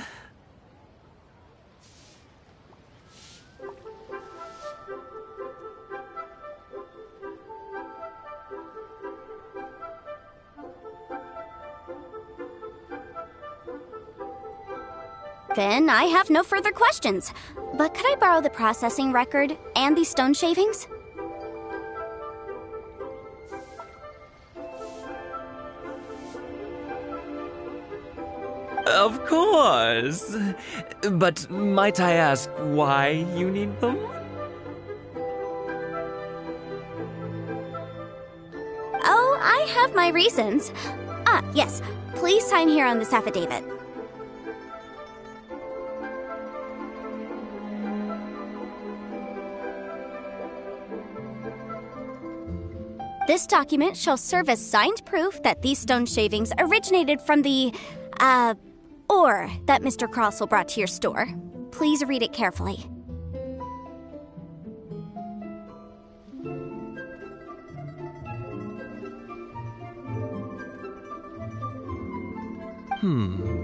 Then I have no further questions. But could I borrow the processing record and these stone shavings? Of course. But might I ask why you need them? Oh, I have my reasons. Ah, yes. Please sign here on this affidavit. This document shall serve as signed proof that these stone shavings originated from the, ore that Mr. Crossell brought to your store. Please read it carefully.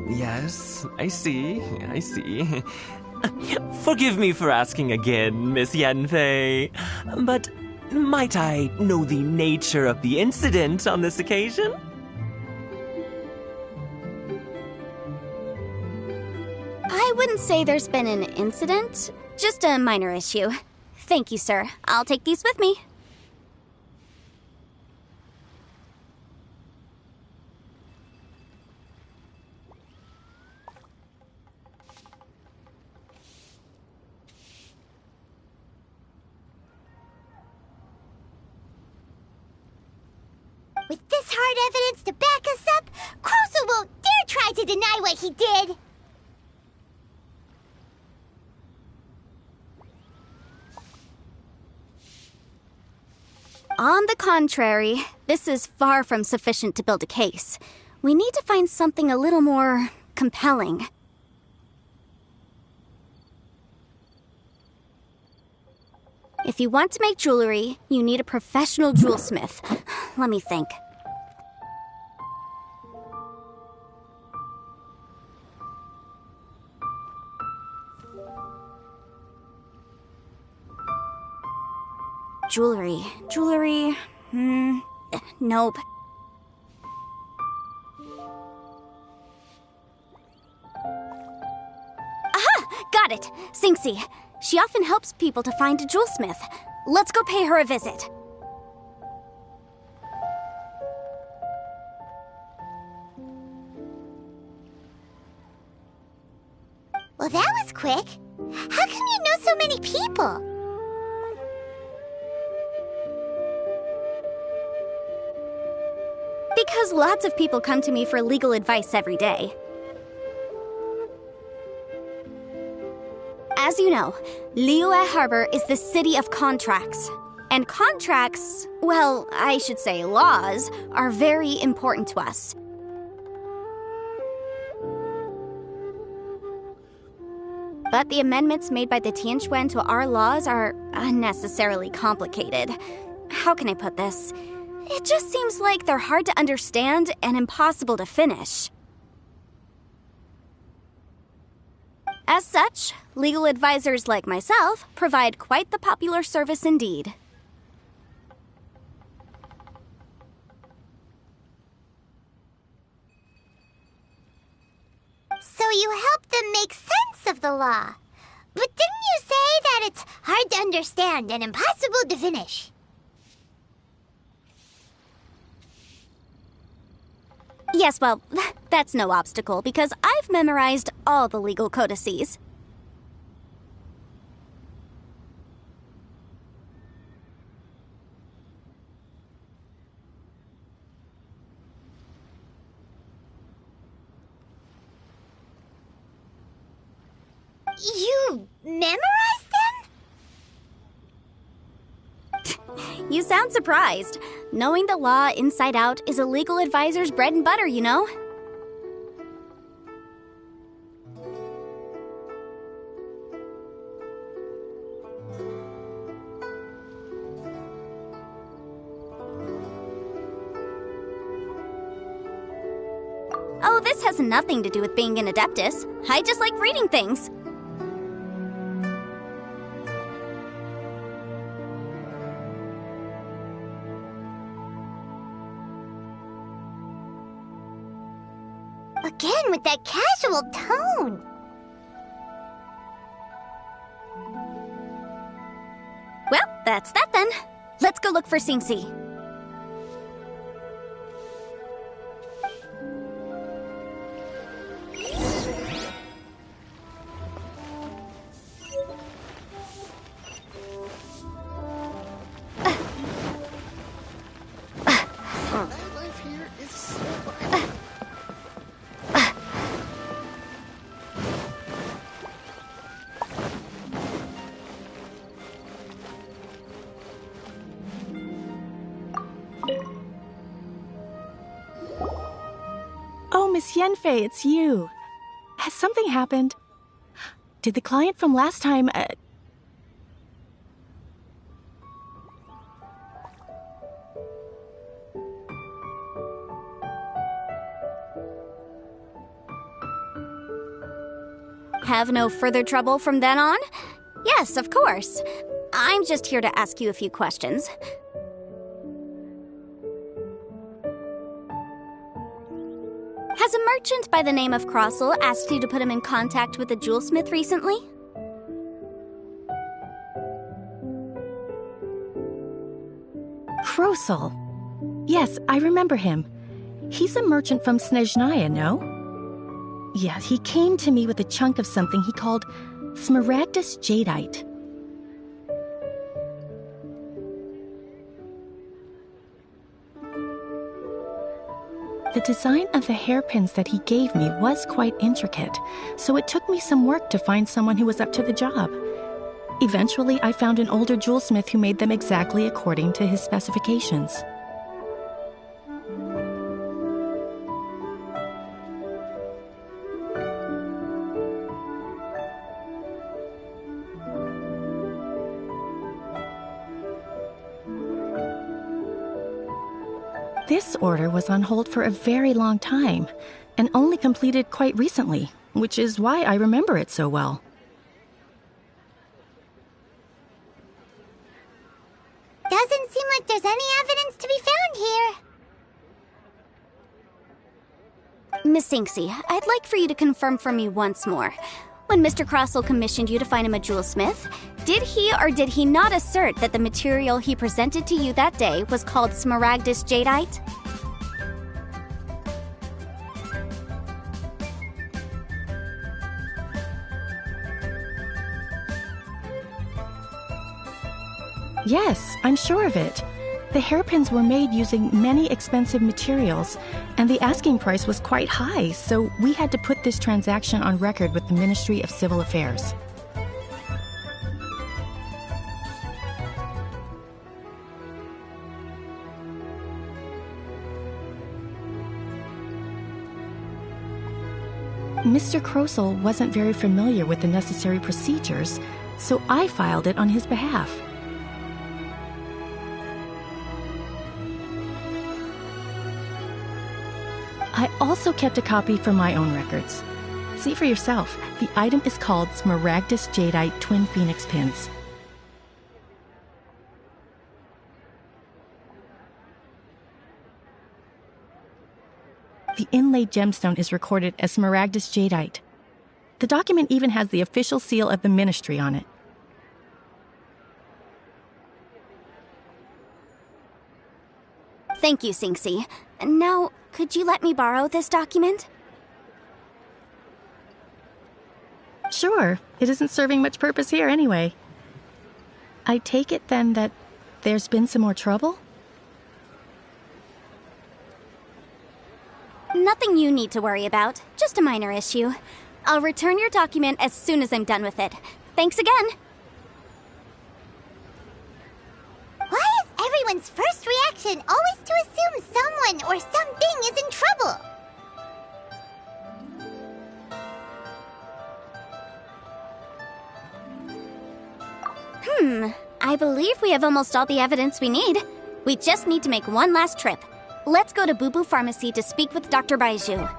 Yes, I see. Forgive me for asking again, Miss Yanfei, but might I know the nature of the incident on this occasion? I wouldn't say there's been an incident, just a minor issue. Thank you, sir. I'll take these with me. With this hard evidence to back us up, Crossell won't dare try to deny what he did! On the contrary, this is far from sufficient to build a case. We need to find something a little more compelling. If you want to make jewelry, you need a professional jewelsmith. Let me think. Jewelry, nope. Aha! Got it! Sinxie. She often helps people to find a jewelsmith. Let's go pay her a visit. Well, that was quick. How come you know so many people? Because lots of people come to me for legal advice every day. As you know, Liyue Harbor is the city of contracts. And contracts, well, I should say laws, are very important to us. But the amendments made by the Tianquan to our laws are unnecessarily complicated. How can I put this? It just seems like they're hard to understand and impossible to finish. As such, legal advisors like myself provide quite the popular service indeed. So you help them make sense of the law. But didn't you say that it's hard to understand and impossible to finish? Yes, well, that's no obstacle because I've memorized all the legal codices. You memorized them? You sound surprised. Knowing the law inside out is a legal advisor's bread and butter, you know? Oh, this has nothing to do with being an adeptus. I just like reading things. Again with that casual tone. Well, that's that then. Let's go look for Singsi. Oh, Miss Yanfei, it's you. Has something happened? Did the client from last time, Have no further trouble from then on? Yes, of course. I'm just here to ask you a few questions. Has a merchant by the name of Crossell asked you to put him in contact with a jewelsmith recently? Krosel? Yes, I remember him. He's a merchant from Snezhnaya, no? Yeah, he came to me with a chunk of something he called Smaragdus Jadeite. The design of the hairpins that he gave me was quite intricate, so it took me some work to find someone who was up to the job. Eventually, I found an older jewelsmith who made them exactly according to his specifications. This order was on hold for a very long time, and only completed quite recently, which is why I remember it so well. Doesn't seem like there's any evidence to be found here. Miss Sinksy, I'd like for you to confirm for me once more. When Mr. Crossell commissioned you to find him a jewelsmith, did he or did he not assert that the material he presented to you that day was called Smaragdus Jadeite? Yes, I'm sure of it. The hairpins were made using many expensive materials, and the asking price was quite high, so we had to put this transaction on record with the Ministry of Civil Affairs. Mr. Krosel wasn't very familiar with the necessary procedures, so I filed it on his behalf. I also kept a copy for my own records. See for yourself, the item is called Smaragdus Jadeite Twin Phoenix Pins. The inlaid gemstone is recorded as Smaragdus Jadeite. The document even has the official seal of the ministry on it. Thank you, Sinxi. Now, could you let me borrow this document? Sure, it isn't serving much purpose here anyway. I take it then that there's been some more trouble? Nothing you need to worry about, just a minor issue. I'll return your document as soon as I'm done with it. Thanks again! Why is everyone's first reaction always to assume someone or something is in trouble? I believe we have almost all the evidence we need. We just need to make one last trip. Let's go to Boo Boo Pharmacy to speak with Dr. Baiju.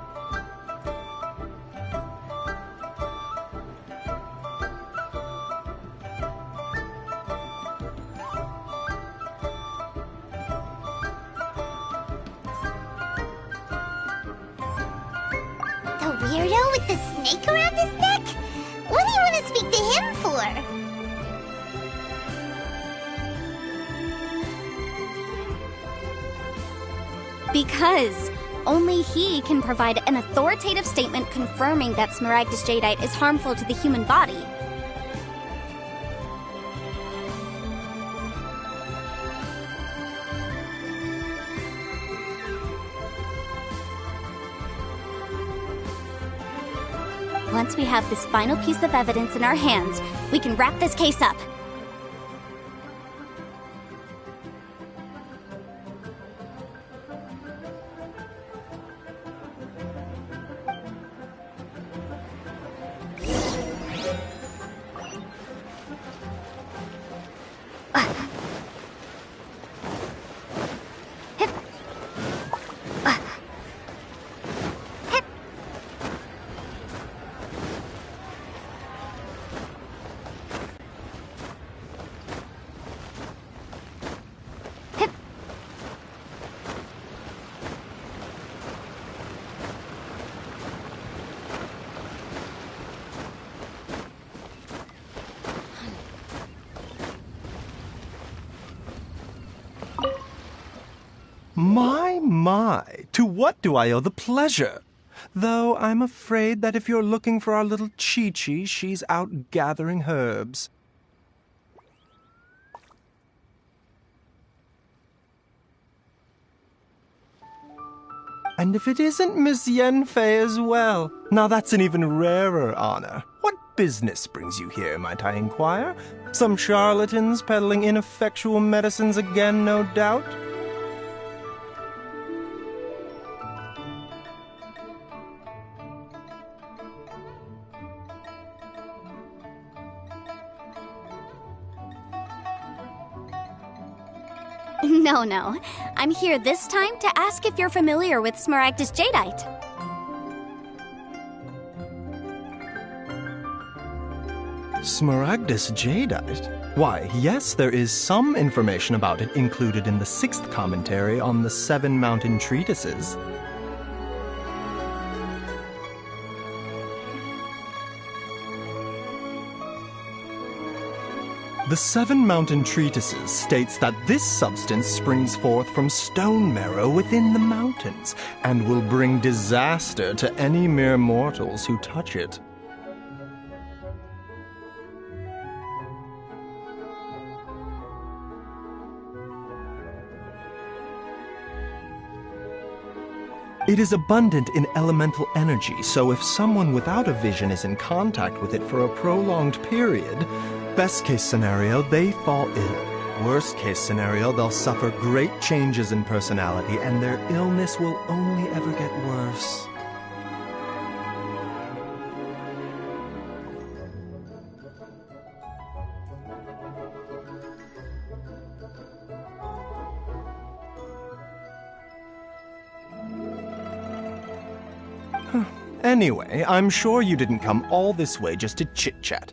The weirdo with the snake around his neck? What do you want to speak to him for? Because only he can provide an authoritative statement confirming that Smaragdus Jadeite is harmful to the human body. Once we have this final piece of evidence in our hands, we can wrap this case up. My, to what do I owe the pleasure? Though I'm afraid that if you're looking for our little Chi-Chi, she's out gathering herbs. And if it isn't Miss Yanfei as well, now that's an even rarer honor. What business brings you here, might I inquire? Some charlatans peddling ineffectual medicines again, no doubt? No. I'm here this time to ask if you're familiar with Smaragdus Jadeite. Smaragdus Jadeite? Why, yes, there is some information about it included in the 6th commentary on the 7 Mountain Treatises. The 7 Mountain Treatises states that this substance springs forth from stone marrow within the mountains, and will bring disaster to any mere mortals who touch it. It is abundant in elemental energy, so if someone without a vision is in contact with it for a prolonged period, best case scenario, they fall ill. Worst case scenario, they'll suffer great changes in personality and their illness will only ever get worse. Anyway, I'm sure you didn't come all this way just to chit-chat.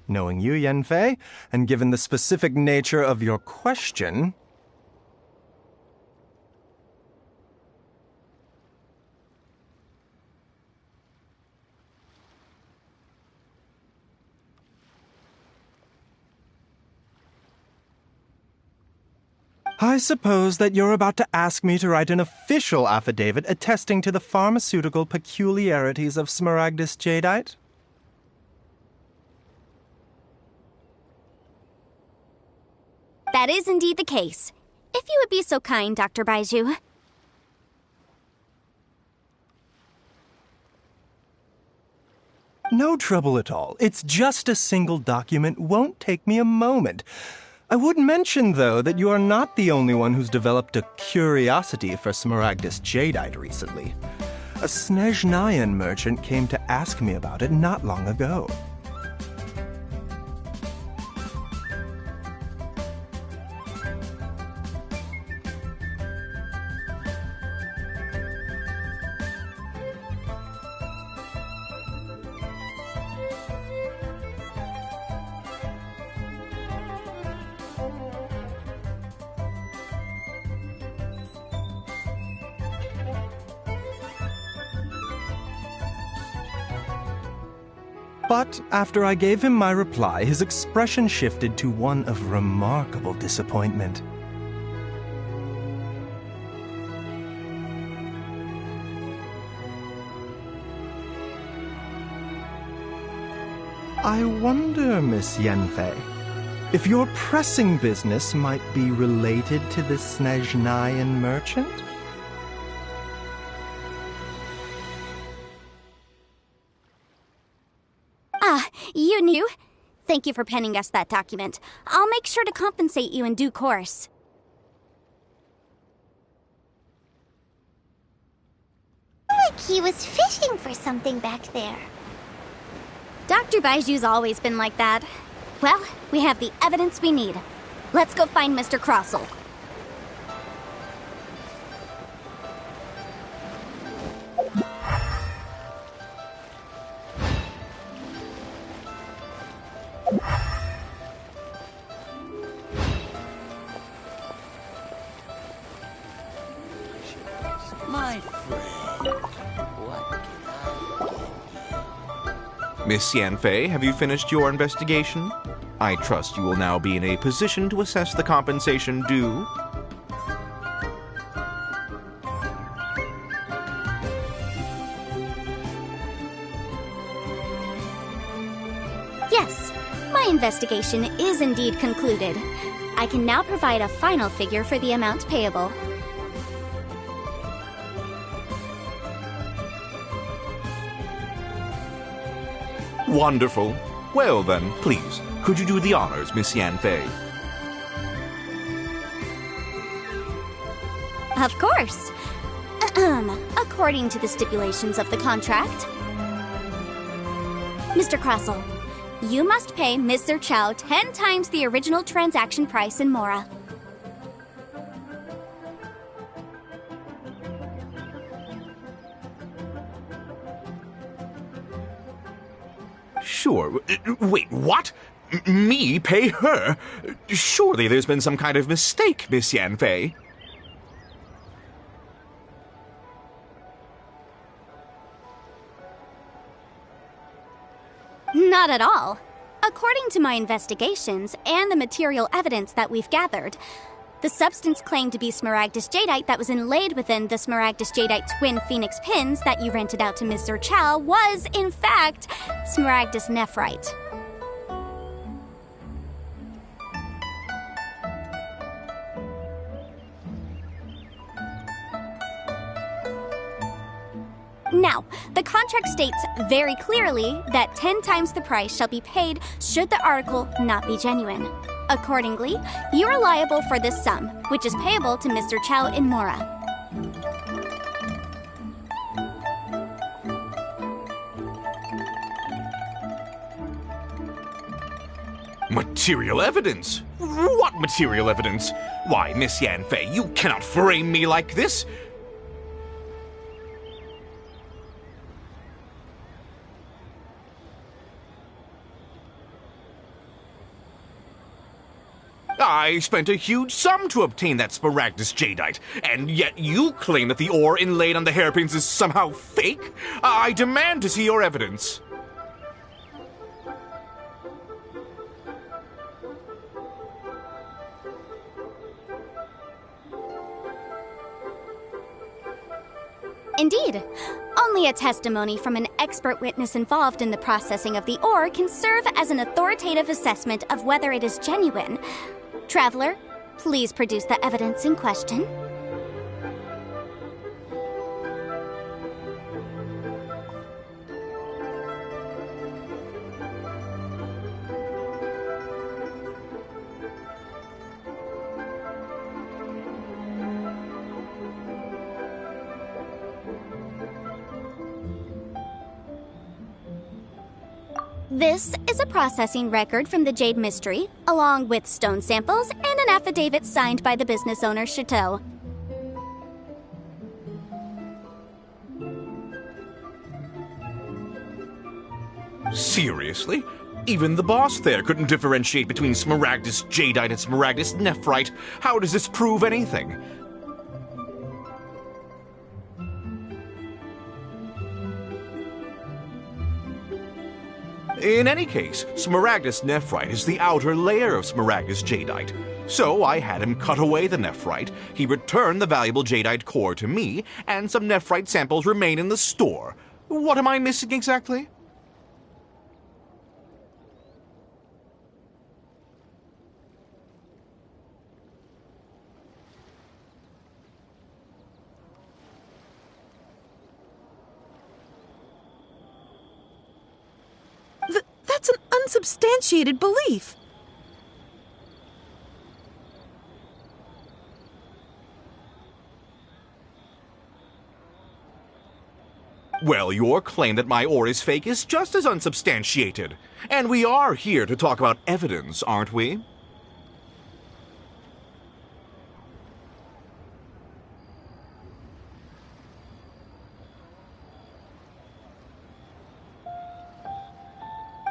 Knowing you, Yanfei, and given the specific nature of your question... I suppose that you're about to ask me to write an official affidavit attesting to the pharmaceutical peculiarities of Smaragdus jadeite? That is indeed the case. If you would be so kind, Dr. Baiju. No trouble at all. It's just a single document. Won't take me a moment. I would mention, though, that you are not the only one who's developed a curiosity for Smaragdus jadeite recently. A Snezhnayan merchant came to ask me about it not long ago. But after I gave him my reply, his expression shifted to one of remarkable disappointment. I wonder, Miss Yanfei, if your pressing business might be related to the Snezhnayan merchant? You knew? Thank you for penning us that document. I'll make sure to compensate you in due course. Like he was fishing for something back there. Dr. Baiju's always been like that. Well, we have the evidence we need. Let's go find Mr. Crossell. My friend, what can I get you? Miss Yanfei, have you finished your investigation? I trust you will now be in a position to assess the compensation due. Yes, my investigation is indeed concluded. I can now provide a final figure for the amount payable. Wonderful. Well then, please, could you do the honors, Miss Yanfei? Of course. According to the stipulations of the contract. Mr. Crossell, you must pay Mr. Chow 10 times the original transaction price in Mora. Sure. Wait, what? Me pay her? Surely there's been some kind of mistake, Miss Yanfei. Not at all. According to my investigations and the material evidence that we've gathered, the substance claimed to be Smaragdus jadeite that was inlaid within the Smaragdus jadeite twin phoenix pins that you rented out to Mr. Chow was, in fact, Smaragdus nephrite. Now, the contract states very clearly that 10 times the price shall be paid should the article not be genuine. Accordingly, you are liable for this sum, which is payable to Mr. Chow in Mora. Material evidence? What material evidence? Why, Miss Yanfei, you cannot frame me like this! I spent a huge sum to obtain that Smaragdus Jadeite, and yet you claim that the ore inlaid on the hairpins is somehow fake? I demand to see your evidence. Indeed. Only a testimony from an expert witness involved in the processing of the ore can serve as an authoritative assessment of whether it is genuine. Traveler, please produce the evidence in question. This is a processing record from the Jade Mystery, along with stone samples and an affidavit signed by the business owner, Chateau. Seriously? Even the boss there couldn't differentiate between Smaragdus Jadeite and Smaragdus Nephrite. How does this prove anything? In any case, Smaragdus Nephrite is the outer layer of Smaragdus Jadeite. So I had him cut away the Nephrite, he returned the valuable Jadeite core to me, and some Nephrite samples remain in the store. What am I missing exactly? That's an unsubstantiated belief. Well, your claim that my ore is fake is just as unsubstantiated. And we are here to talk about evidence, aren't we?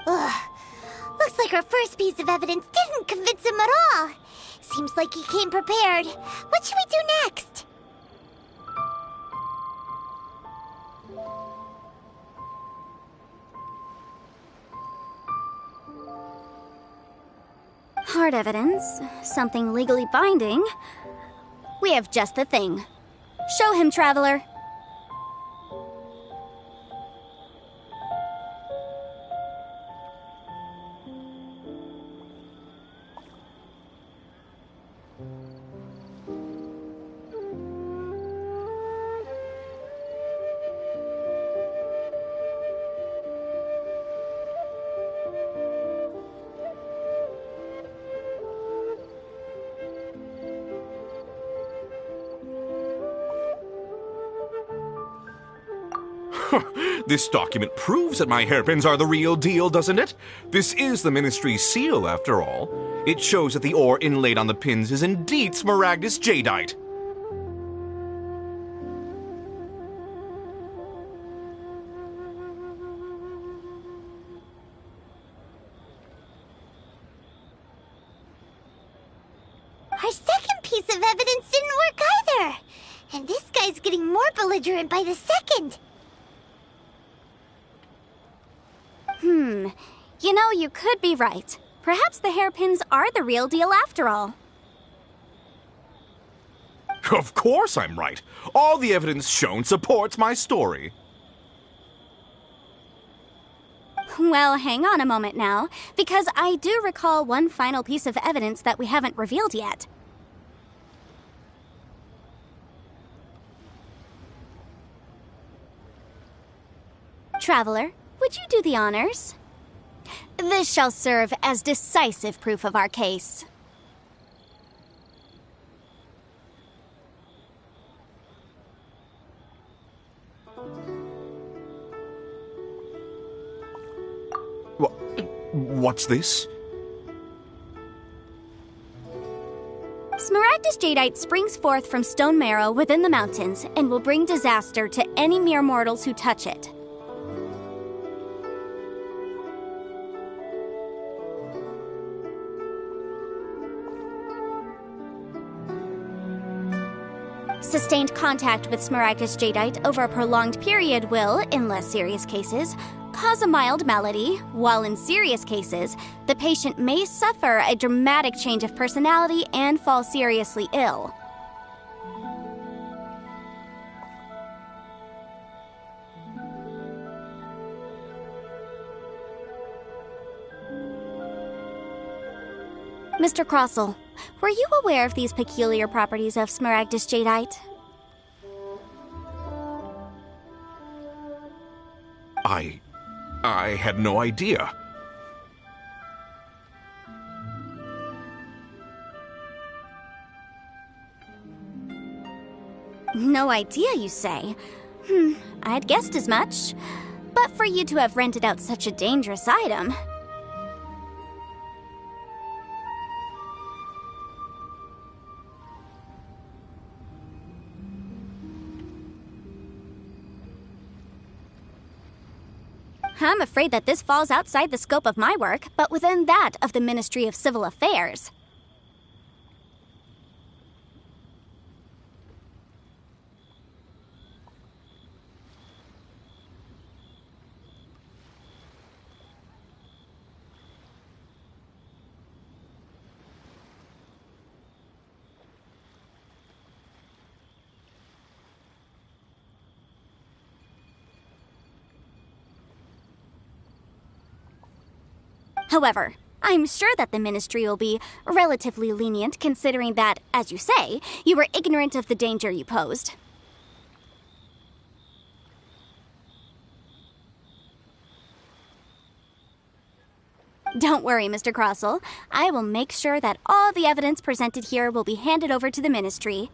Ugh. Looks like our first piece of evidence didn't convince him at all. Seems like he came prepared. What should we do next? Hard evidence, something legally binding. We have just the thing. Show him, Traveler. This document proves that my hairpins are the real deal, doesn't it? This is the Ministry's seal, after all. It shows that the ore inlaid on the pins is indeed Smaragdus Jadeite. Our second piece of evidence didn't work either. And this guy's getting more belligerent by the second. You know, you could be right. Perhaps the hairpins are the real deal after all. Of course I'm right. All the evidence shown supports my story. Well, hang on a moment now, because I do recall one final piece of evidence that we haven't revealed yet. Traveler, would you do the honors? This shall serve as decisive proof of our case. What's this? Smaragdus jadeite springs forth from stone marrow within the mountains and will bring disaster to any mere mortals who touch it. Sustained contact with Smaragdus jadeite over a prolonged period will, in less serious cases, cause a mild malady, while in serious cases, the patient may suffer a dramatic change of personality and fall seriously ill. Mr. Crossell, were you aware of these peculiar properties of Smaragdus jadeite? I had no idea. No idea, you say? I'd guessed as much. But for you to have rented out such a dangerous item... I'm afraid that this falls outside the scope of my work, but within that of the Ministry of Civil Affairs. However, I'm sure that the Ministry will be relatively lenient considering that, as you say, you were ignorant of the danger you posed. Don't worry, Mr. Crossell. I will make sure that all the evidence presented here will be handed over to the Ministry.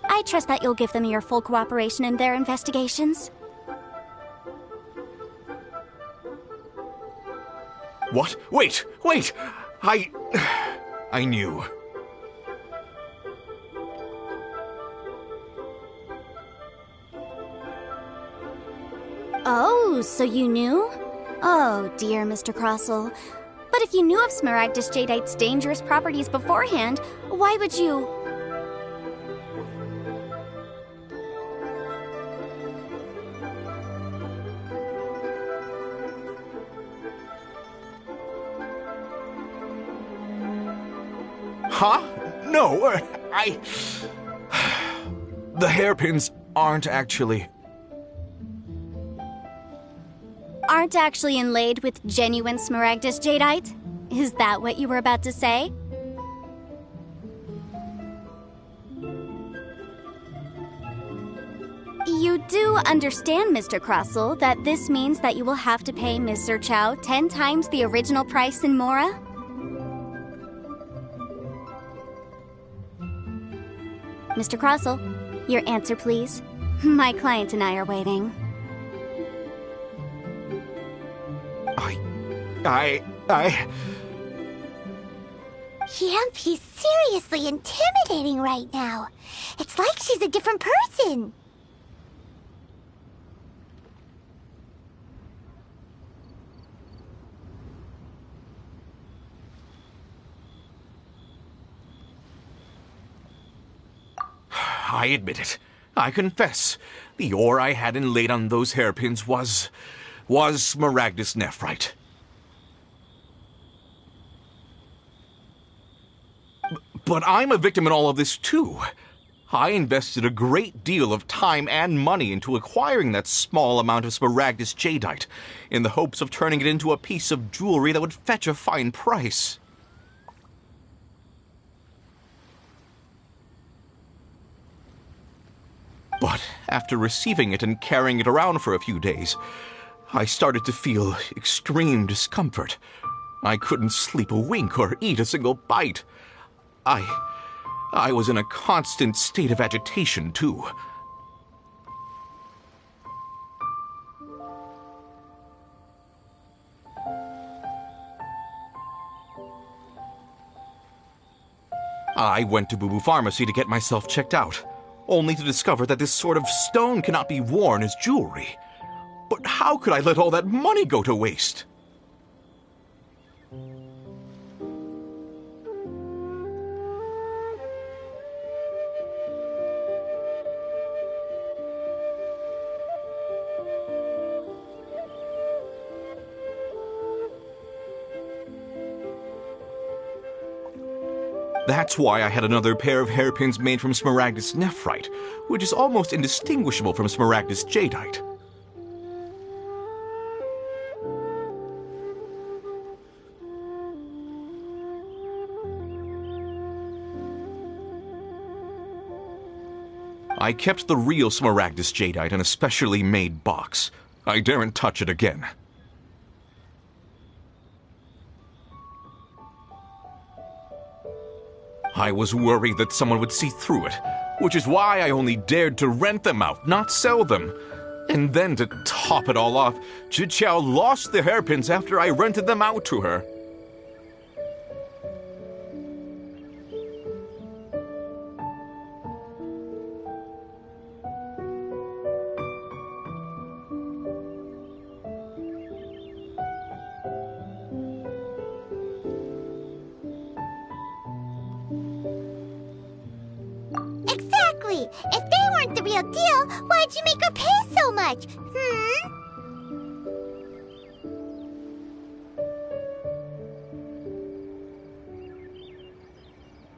I trust that you'll give them your full cooperation in their investigations. What? Wait! I knew. Oh, so you knew? Oh, dear Mr. Crossell. But if you knew of Smaragdus jadeite's dangerous properties beforehand, why would you... Huh? No, The hairpins aren't actually... Aren't actually inlaid with genuine Smaragdus jadeite? Is that what you were about to say? You do understand, Mr. Crossell, that this means that you will have to pay Ms. Zerchow 10 times the original price in Mora? Mr. Crossell, your answer, please. My client and I are waiting. Yamp, he's seriously intimidating right now. It's like she's a different person. I admit it. I confess. The ore I had inlaid on those hairpins was Smaragdus nephrite. But I'm a victim in all of this, too. I invested a great deal of time and money into acquiring that small amount of Smaragdus jadeite, in the hopes of turning it into a piece of jewelry that would fetch a fine price. But after receiving it and carrying it around for a few days, I started to feel extreme discomfort. I couldn't sleep a wink or eat a single bite. I was in a constant state of agitation, too. I went to Boo Boo Pharmacy to get myself checked out, only to discover that this sort of stone cannot be worn as jewelry. But how could I let all that money go to waste? That's why I had another pair of hairpins made from Smaragdus nephrite, which is almost indistinguishable from Smaragdus jadeite. I kept the real Smaragdus jadeite in a specially made box. I daren't touch it again. I was worried that someone would see through it, which is why I only dared to rent them out, not sell them. And then to top it all off, Zhiqiao lost the hairpins after I rented them out to her. Exactly! If they weren't the real deal, why'd you make her pay so much?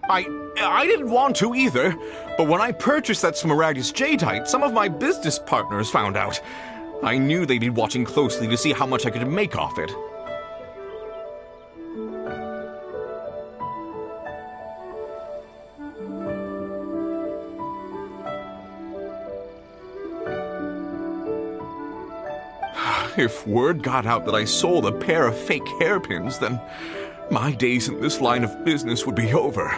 I didn't want to either, but when I purchased that Smaragdus jadeite, some of my business partners found out. I knew they'd be watching closely to see how much I could make off it. If word got out that I sold a pair of fake hairpins, then my days in this line of business would be over.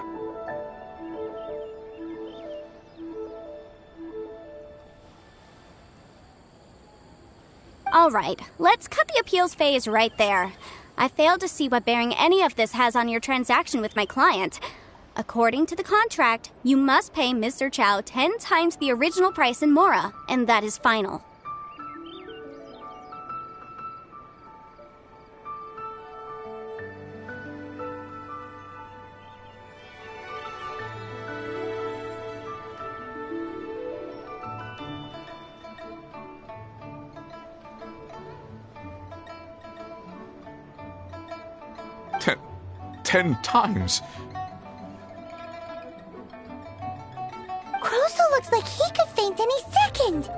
All right, let's cut the appeals phase right there. I failed to see what bearing any of this has on your transaction with my client. According to the contract, you must pay Mr. Chow 10 times the original price in Mora, and that is final. Ten times? Kroso looks like he could faint any second!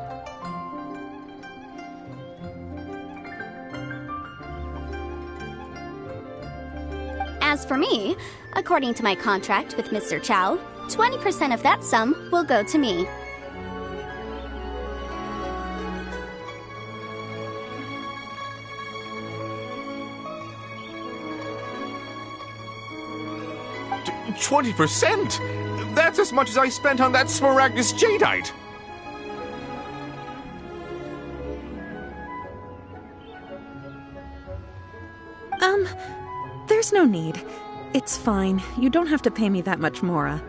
As for me, according to my contract with Mr. Chow, 20% of that sum will go to me. $20%? That's as much as I spent on that Smaragdus jadeite! There's no need. It's fine. You don't have to pay me that much, Mora.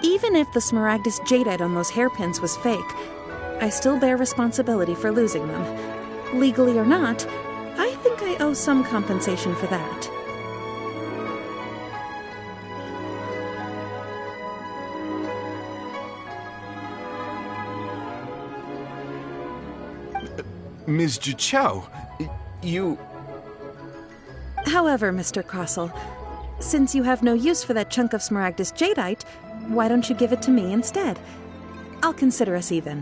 Even if the Smaragdus jadeite on those hairpins was fake, I still bear responsibility for losing them. Legally or not, I think I owe some compensation for that. Ms. Zhiqiao, you... However, Mr. Crossell, since you have no use for that chunk of Smaragdus jadeite, why don't you give it to me instead? I'll consider us even.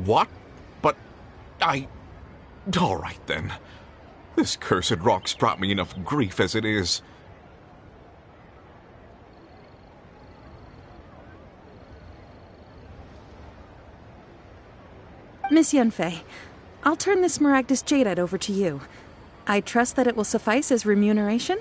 What? But All right, then. This cursed rock's brought me enough grief as it is. Miss Yenfei, I'll turn this Smaragdus Jadeite over to you. I trust that it will suffice as remuneration?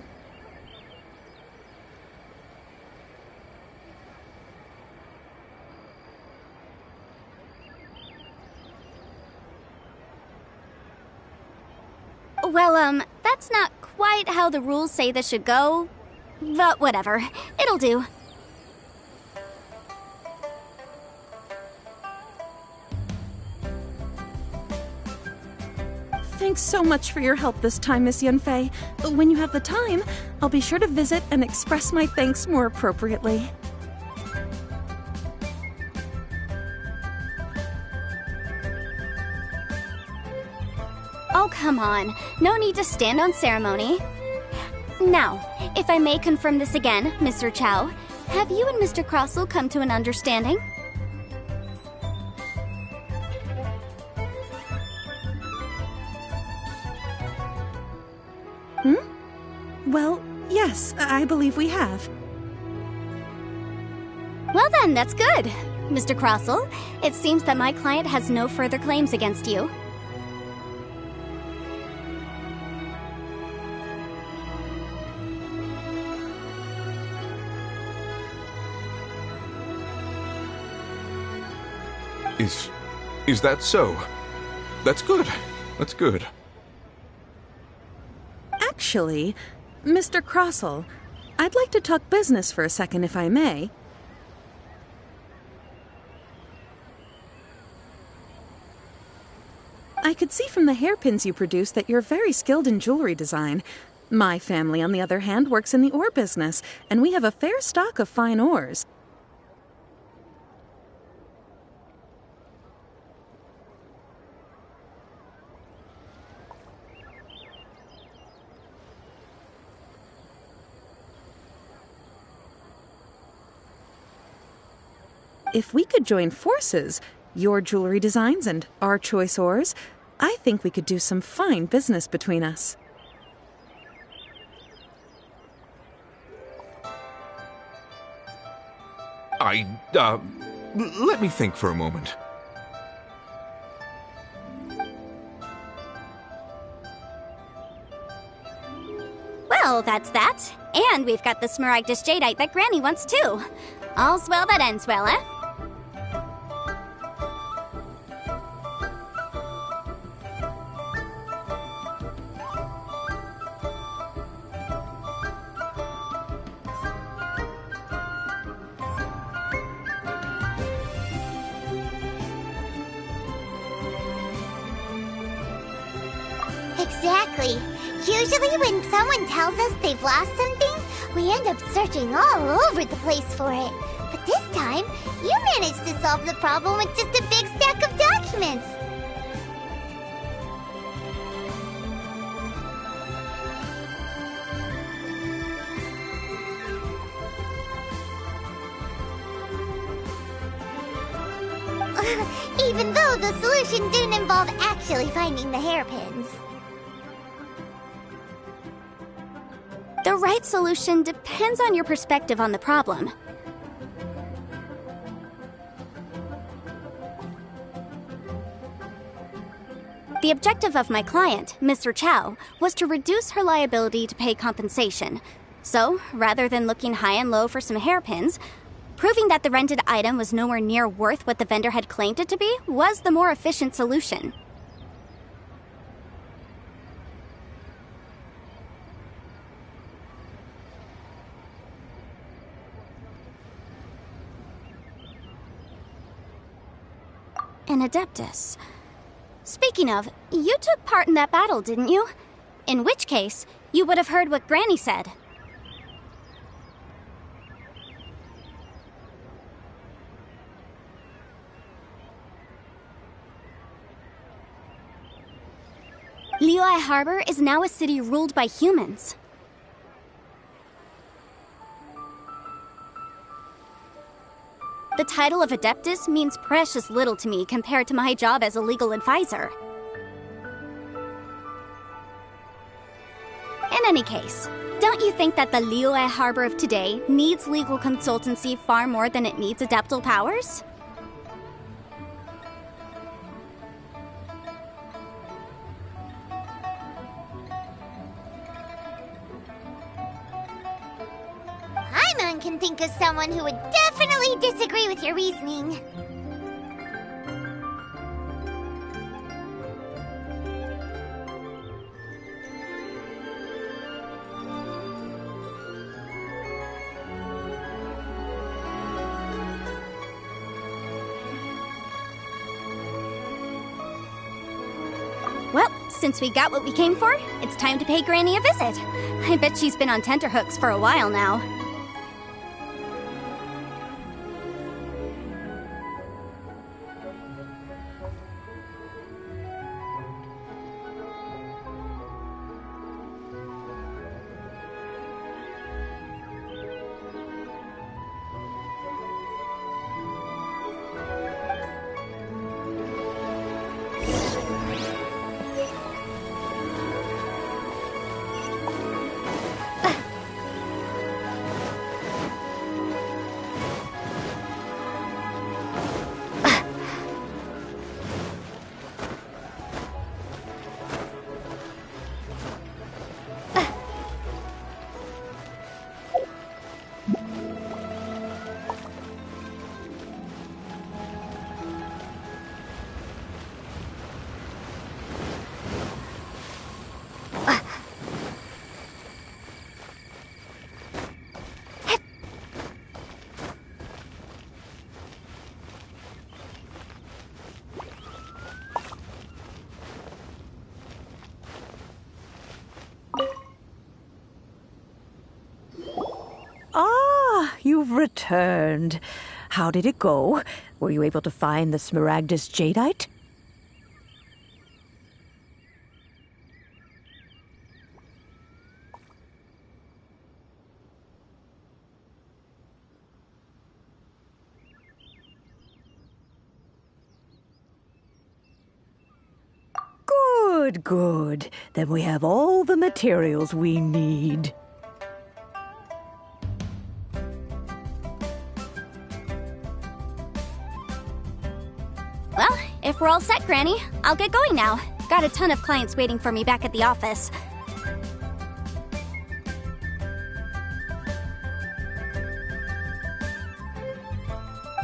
Well, that's not quite how the rules say this should go. But whatever. It'll do. Thanks so much for your help this time, Miss Yenfei. When you have the time, I'll be sure to visit and express my thanks more appropriately. Oh, come on. No need to stand on ceremony. Now, if I may confirm this again, Mr. Chow, have you and Mr. Crossell come to an understanding? Well, yes, I believe we have. Well then, that's good. Mr. Crossell, it seems that my client has no further claims against you. Is that so? That's good. That's good. Actually, Mr. Crossell, I'd like to talk business for a second, if I may. I could see from the hairpins you produce that you're very skilled in jewelry design. My family, on the other hand, works in the ore business, and we have a fair stock of fine ores. If we could join forces, your jewelry designs and our choice ores, I think we could do some fine business between us. Let me think for a moment. Well, that's that. And we've got the Smaragdus Jadeite that Granny wants too. All's well that ends well, eh? Exactly. Usually when someone tells us they've lost something, we end up searching all over the place for it. But this time, you managed to solve the problem with just a big stack of documents. Even though the solution didn't involve actually finding the hairpins. The right solution depends on your perspective on the problem. The objective of my client, Mr. Chow, was to reduce her liability to pay compensation. So, rather than looking high and low for some hairpins, proving that the rented item was nowhere near worth what the vendor had claimed it to be was the more efficient solution. An Adeptus. Speaking of, you took part in that battle, didn't you? In which case, you would have heard what Granny said. Liyue Harbor is now a city ruled by humans. The title of Adeptus means precious little to me compared to my job as a legal advisor. In any case, don't you think that the Liyue Harbor of today needs legal consultancy far more than it needs adeptal powers? Paimon can think of someone who would definitely disagree with your reasoning. Well, since we got what we came for, it's time to pay Granny a visit. I bet she's been on tenterhooks for a while now. Ah, you've returned. How did it go? Were you able to find the Smaragdus Jadeite? Good, good. Then we have all the materials we need. Well, if we're all set, Granny, I'll get going now. Got a ton of clients waiting for me back at the office.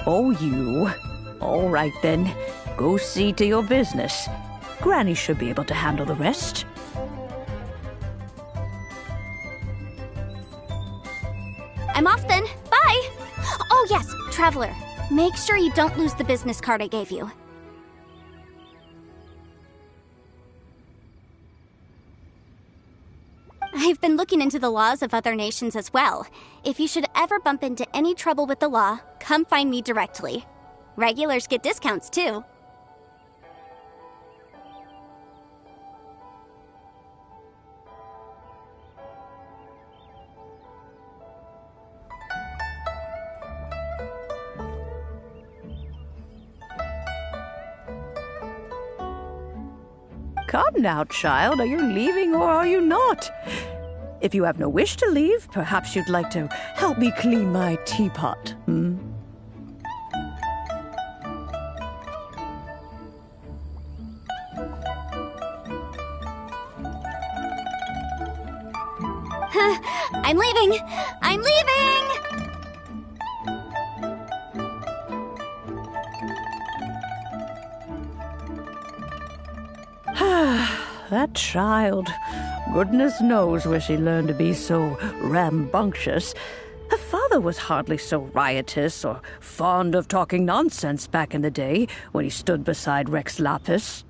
Oh, you. All right, then. Go see to your business. Granny should be able to handle the rest. I'm off then. Bye! Oh yes, Traveler. Make sure you don't lose the business card I gave you. I've been looking into the laws of other nations as well. If you should ever bump into any trouble with the law, come find me directly. Regulars get discounts too. Come now, child. Are you leaving or are you not? If you have no wish to leave, perhaps you'd like to help me clean my teapot, hmm? I'm leaving! I'm leaving! That child. Goodness knows where she learned to be so rambunctious. Her father was hardly so riotous or fond of talking nonsense back in the day when he stood beside Rex Lapis.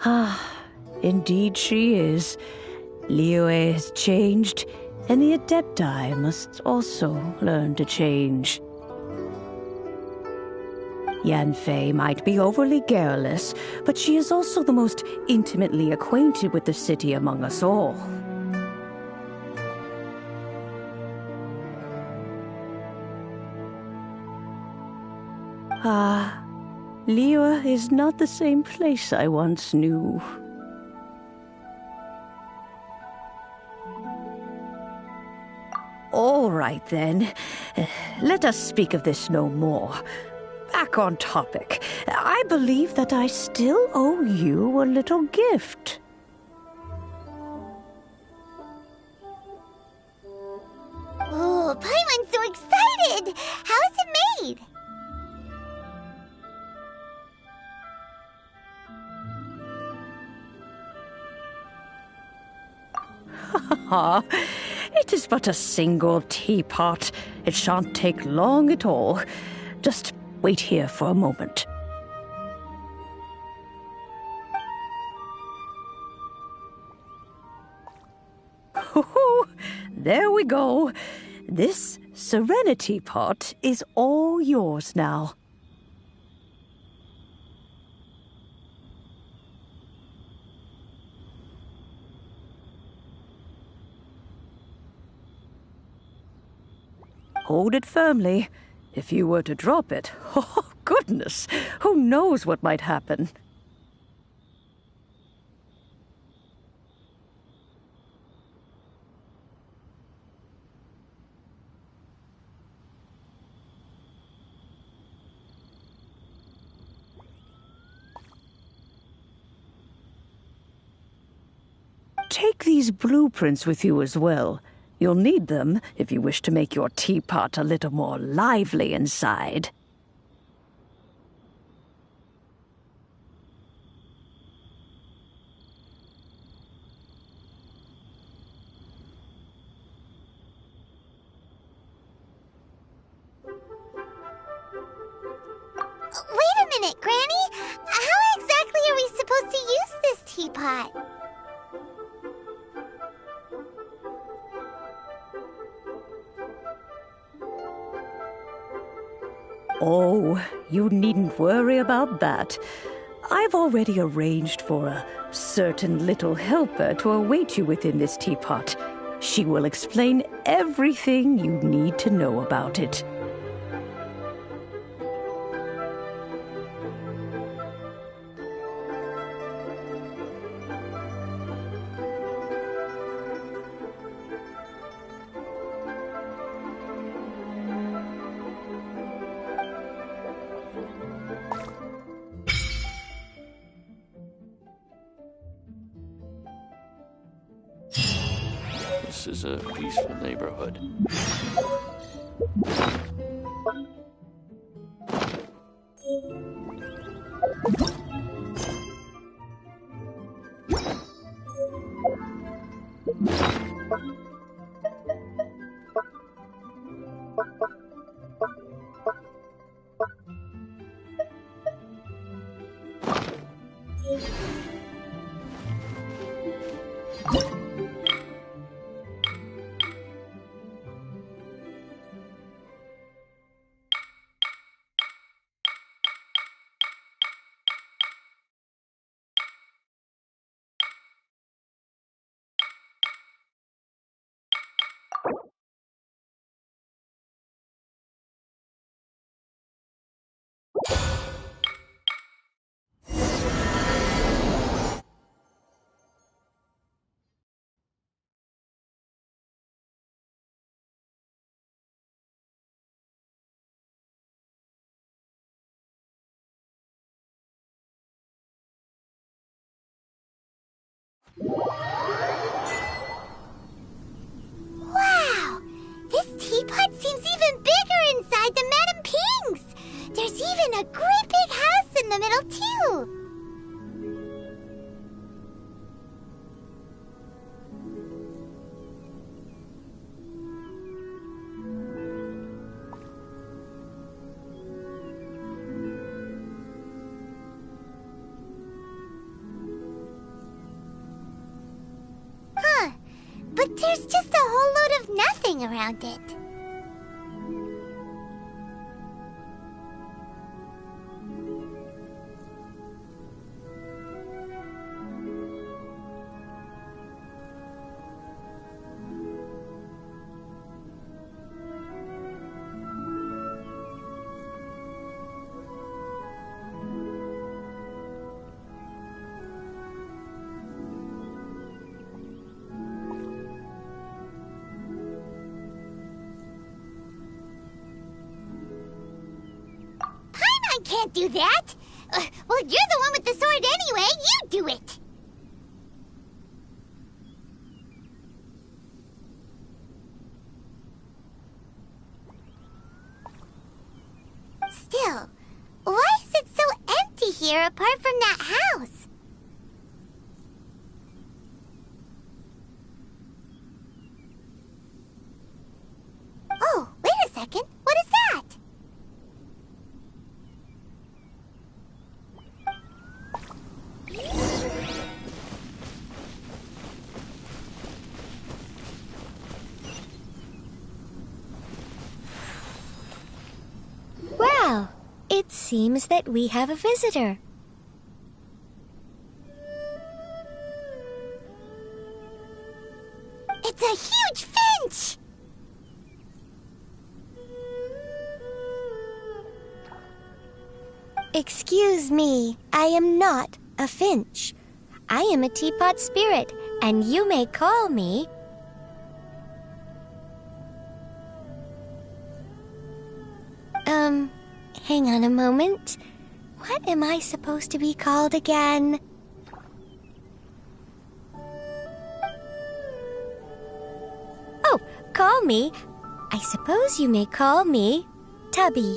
Ah, indeed she is. Liyue has changed, and the Adepti must also learn to change. Yanfei might be overly garrulous, but she is also the most intimately acquainted with the city among us all. Ah, Liyue is not the same place I once knew. All right, then. Let us speak of this no more. Back on topic. I believe that I still owe you a little gift. Oh, Paimon's so excited! How is it made? It is but a single teapot. It shan't take long at all. Just wait here for a moment. There we go. This Serenity pot is all yours now. Hold it firmly. If you were to drop it, oh goodness, who knows what might happen? Take these blueprints with you as well. You'll need them if you wish to make your teapot a little more lively inside. Wait a minute, Granny! How exactly are we supposed to use this teapot? Oh, you needn't worry about that. I've already arranged for a certain little helper to await you within this teapot. She will explain everything you need to know about it. This is a peaceful neighborhood. Wow! This teapot seems even bigger inside than Madame Ping's! There's even a great big house in the middle, too! Huh. But there's just a whole load of nothing around it. can't do that. Well, you're the one with the sword anyway. You do it. Still, why is it so empty here apart from that house? Oh, wait a second. What is that? Well, it seems that we have a visitor. It's a huge finch! Excuse me, I am not a finch. I am a teapot spirit, and you may call me... hang on a moment. What am I supposed to be called again? Oh, call me. I suppose you may call me Tubby.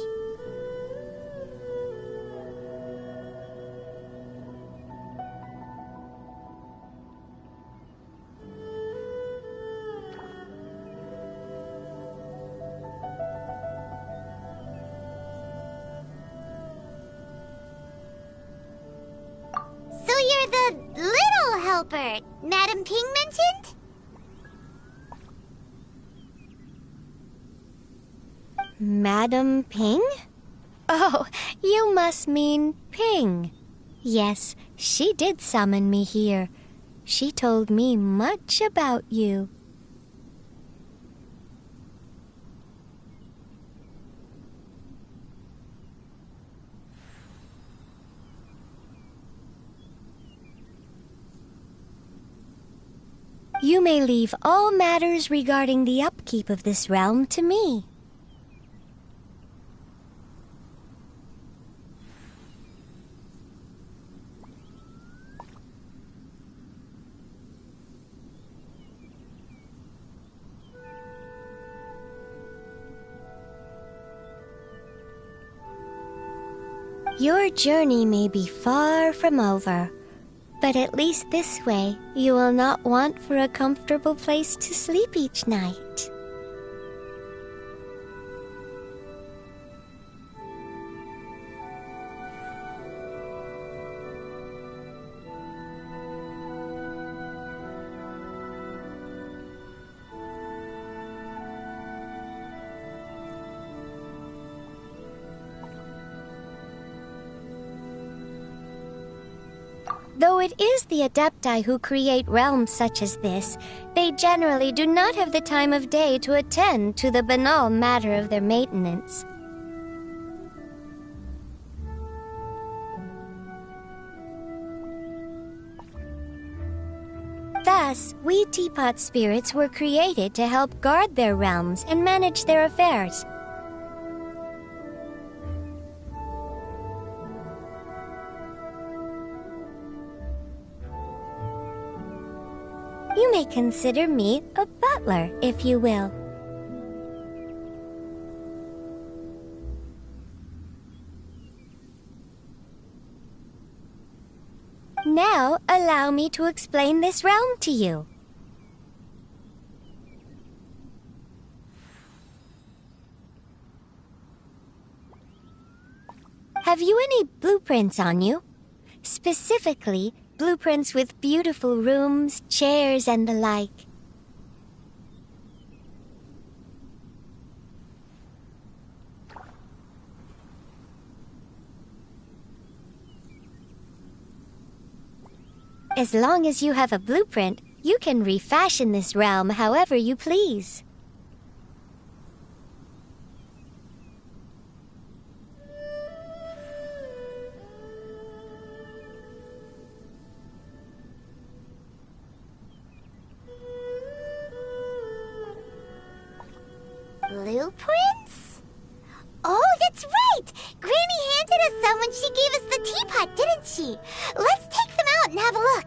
So you're the little helper Madam Ping mentioned? Madam Ping? Oh, you must mean Ping. Yes, she did summon me here. She told me much about you. You may leave all matters regarding the upkeep of this realm to me. Your journey may be far from over, but at least this way you will not want for a comfortable place to sleep each night. Though it is the Adepti who create realms such as this, they generally do not have the time of day to attend to the banal matter of their maintenance. Thus, we teapot spirits were created to help guard their realms and manage their affairs. You may consider me a butler, if you will. Now, allow me to explain this realm to you. Have you any blueprints on you? Specifically, blueprints with beautiful rooms, chairs, and the like. As long as you have a blueprint, you can refashion this realm however you please. Blueprints? Oh, that's right! Granny handed looked at us some when she gave us the teapot, didn't she? Let's take them out and have a look.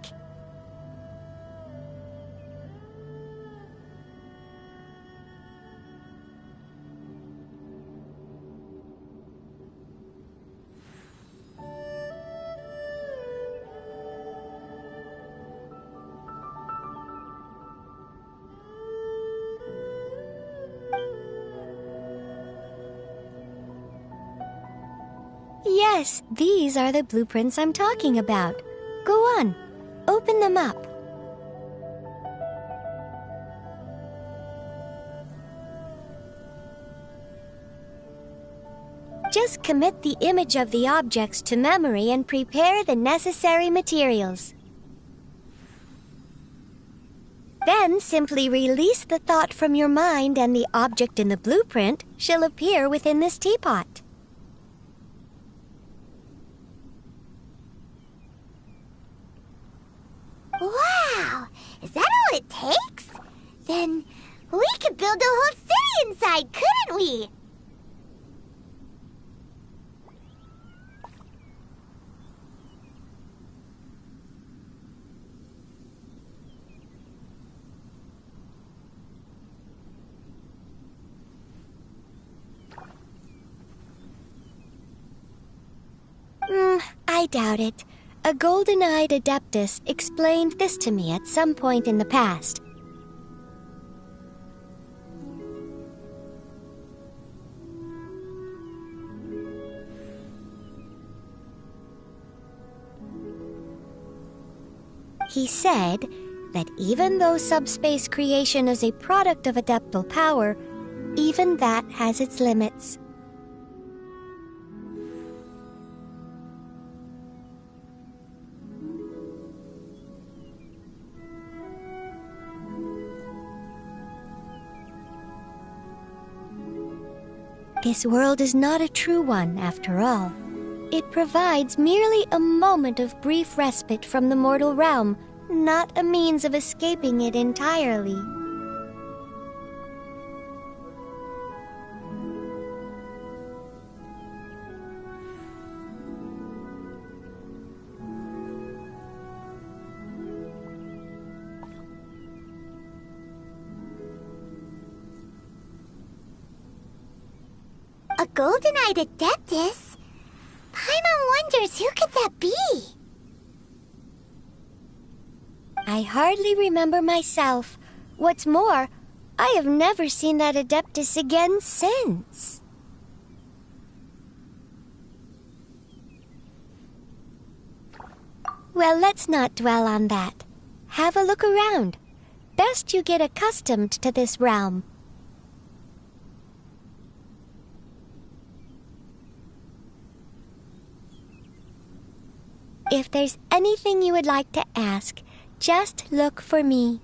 Yes, these are the blueprints I'm talking about. Go on, open them up. Just commit the image of the objects to memory and prepare the necessary materials. Then simply release the thought from your mind and the object in the blueprint shall appear within this teapot. Wow! Is that all it takes? Then we could build a whole city inside, couldn't we? I doubt it. A golden-eyed adeptus explained this to me at some point in the past. He said that even though subspace creation is a product of adeptal power, even that has its limits. This world is not a true one, after all. It provides merely a moment of brief respite from the mortal realm, not a means of escaping it entirely. A golden-eyed adeptus? Paimon wonders who could that be? I hardly remember myself. What's more, I have never seen that adeptus again since. Well, let's not dwell on that. Have a look around. Best you get accustomed to this realm. If there's anything you would like to ask, just look for me.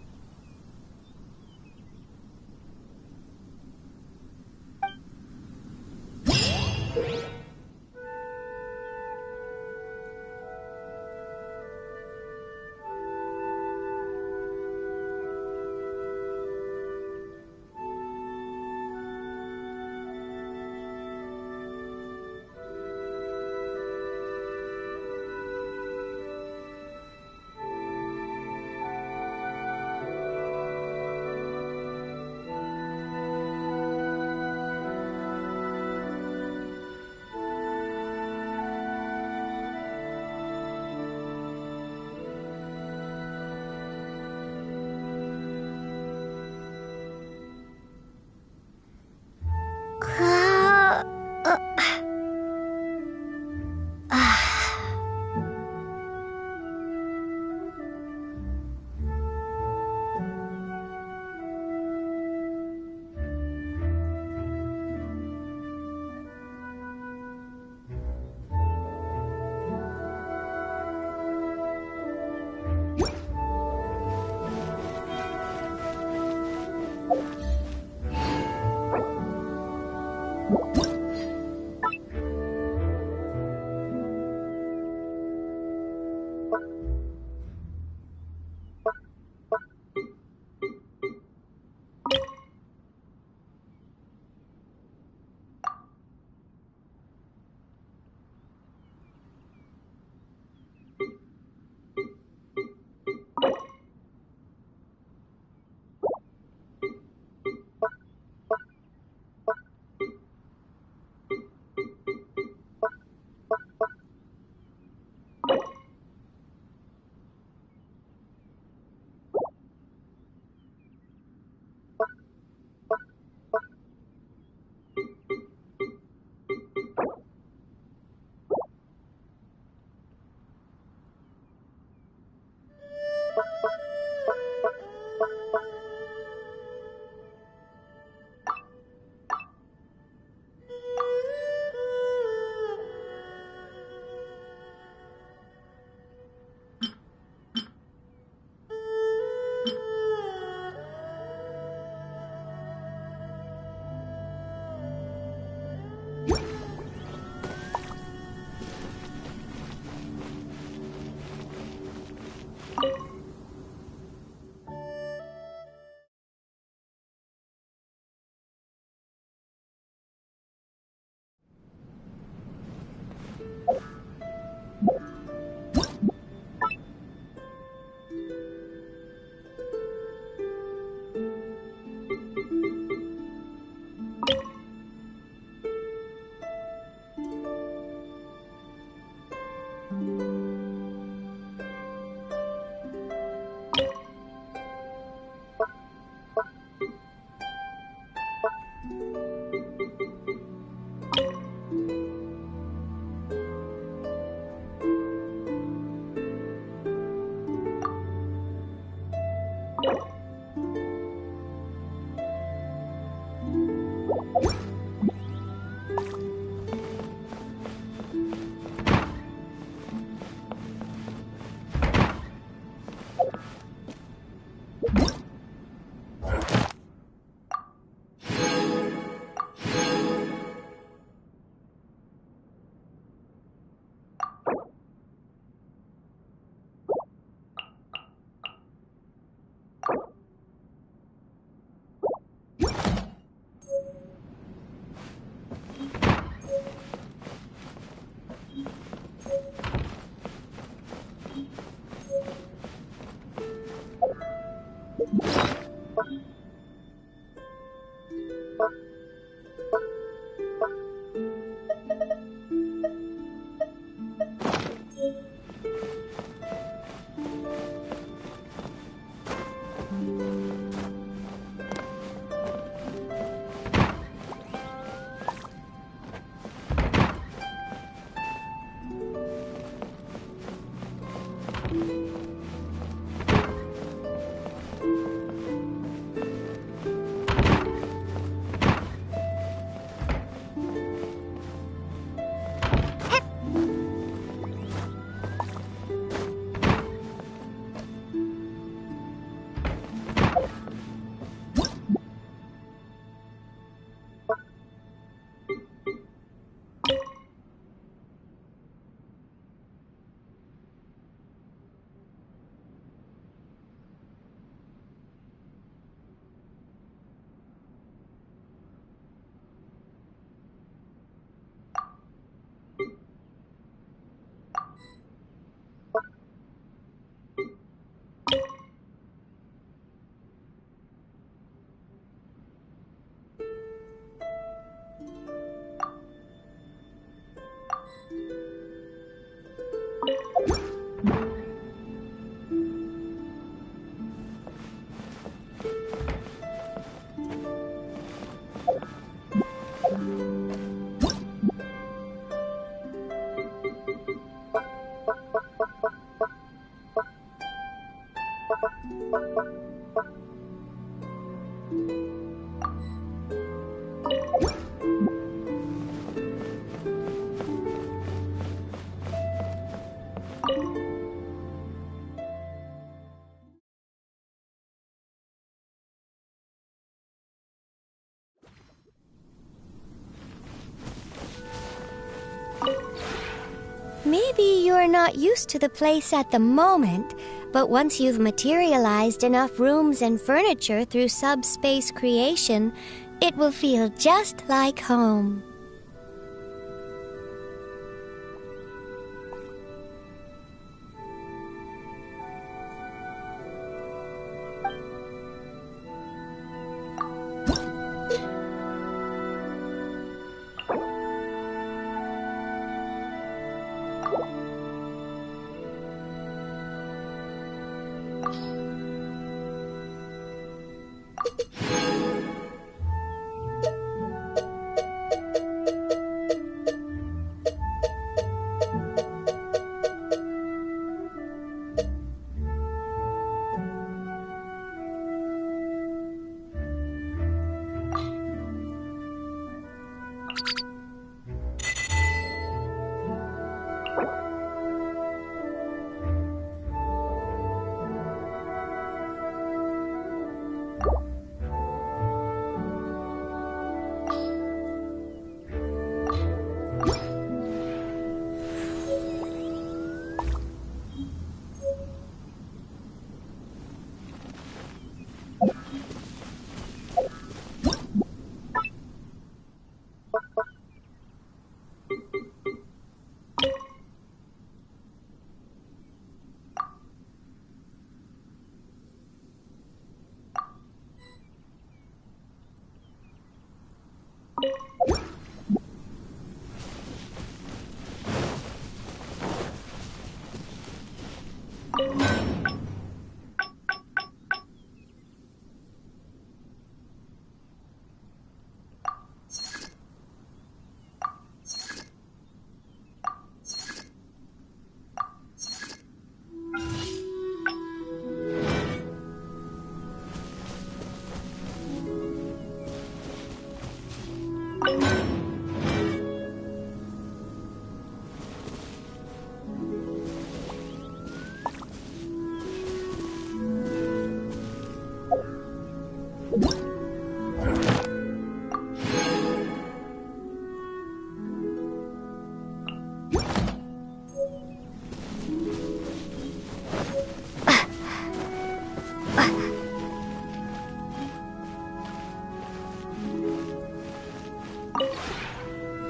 Maybe you're not used to the place at the moment, but once you've materialized enough rooms and furniture through subspace creation, it will feel just like home.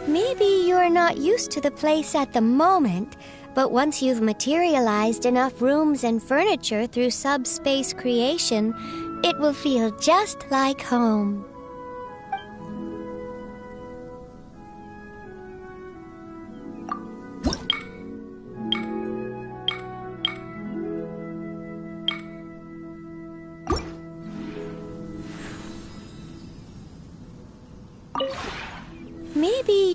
Maybe you're not used to the place at the moment, but once you've materialized enough rooms and furniture through subspace creation, It will feel just like home. Maybe...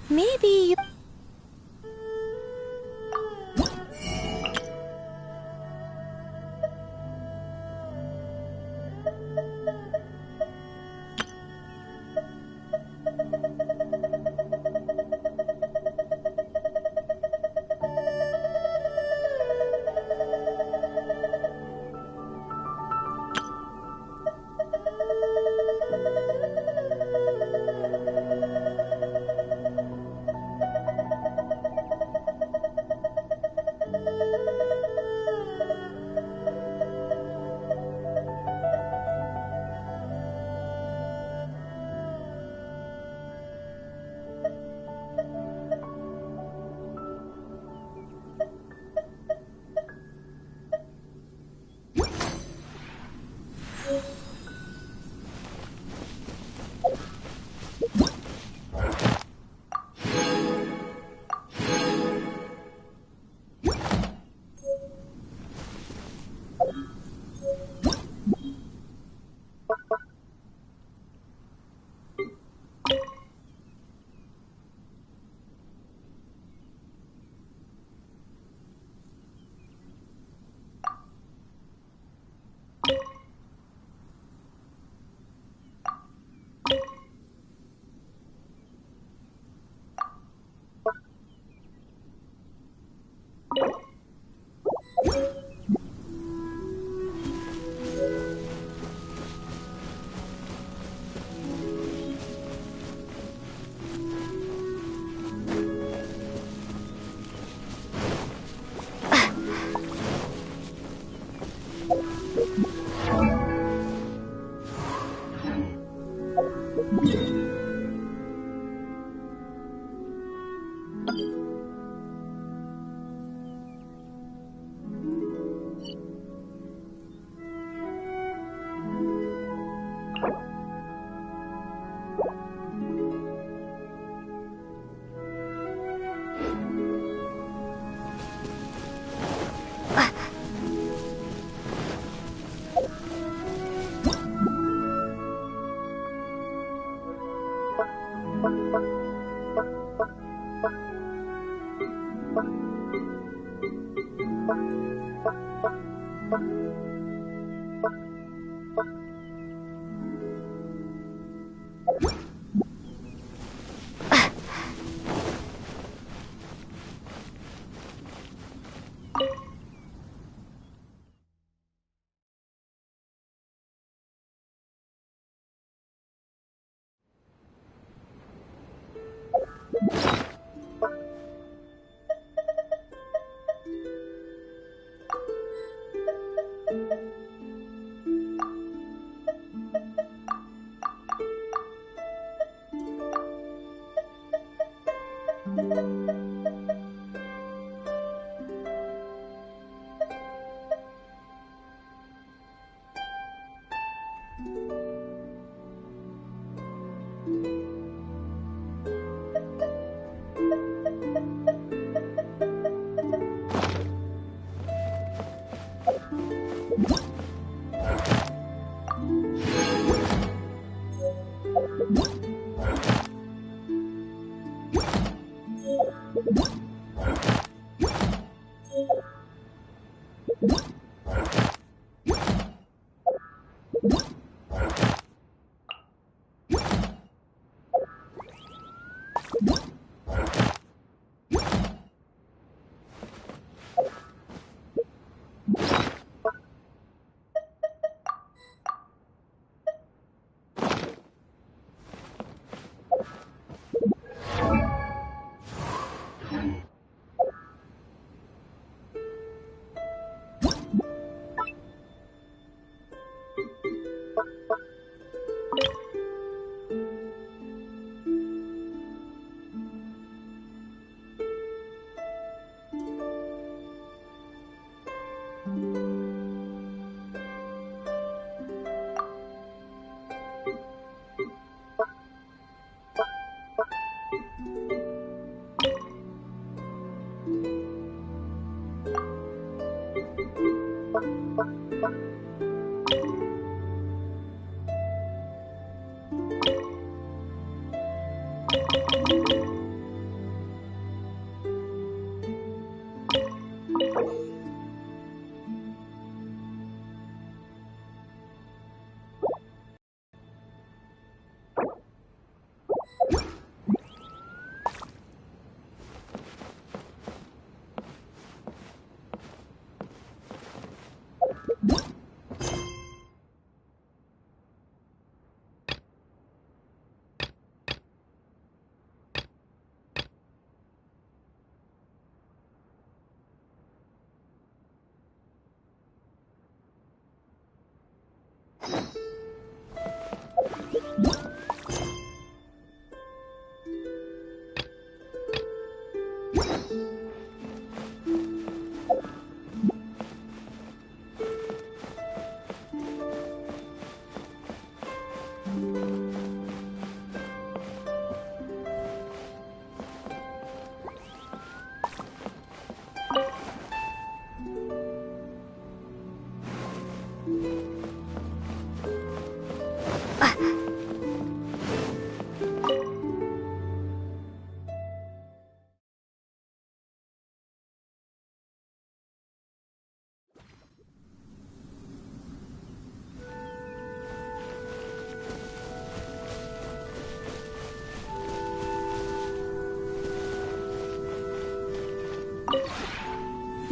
Maybe...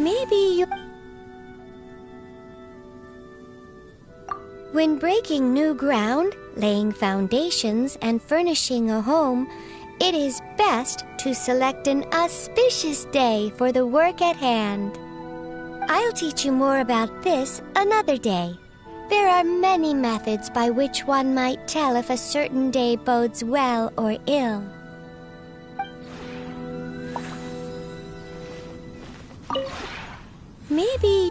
Maybe you... When breaking new ground, laying foundations, and furnishing a home, it is best to select an auspicious day for the work at hand. I'll teach you more about this another day. There are many methods by which one might tell if a certain day bodes well or ill. Maybe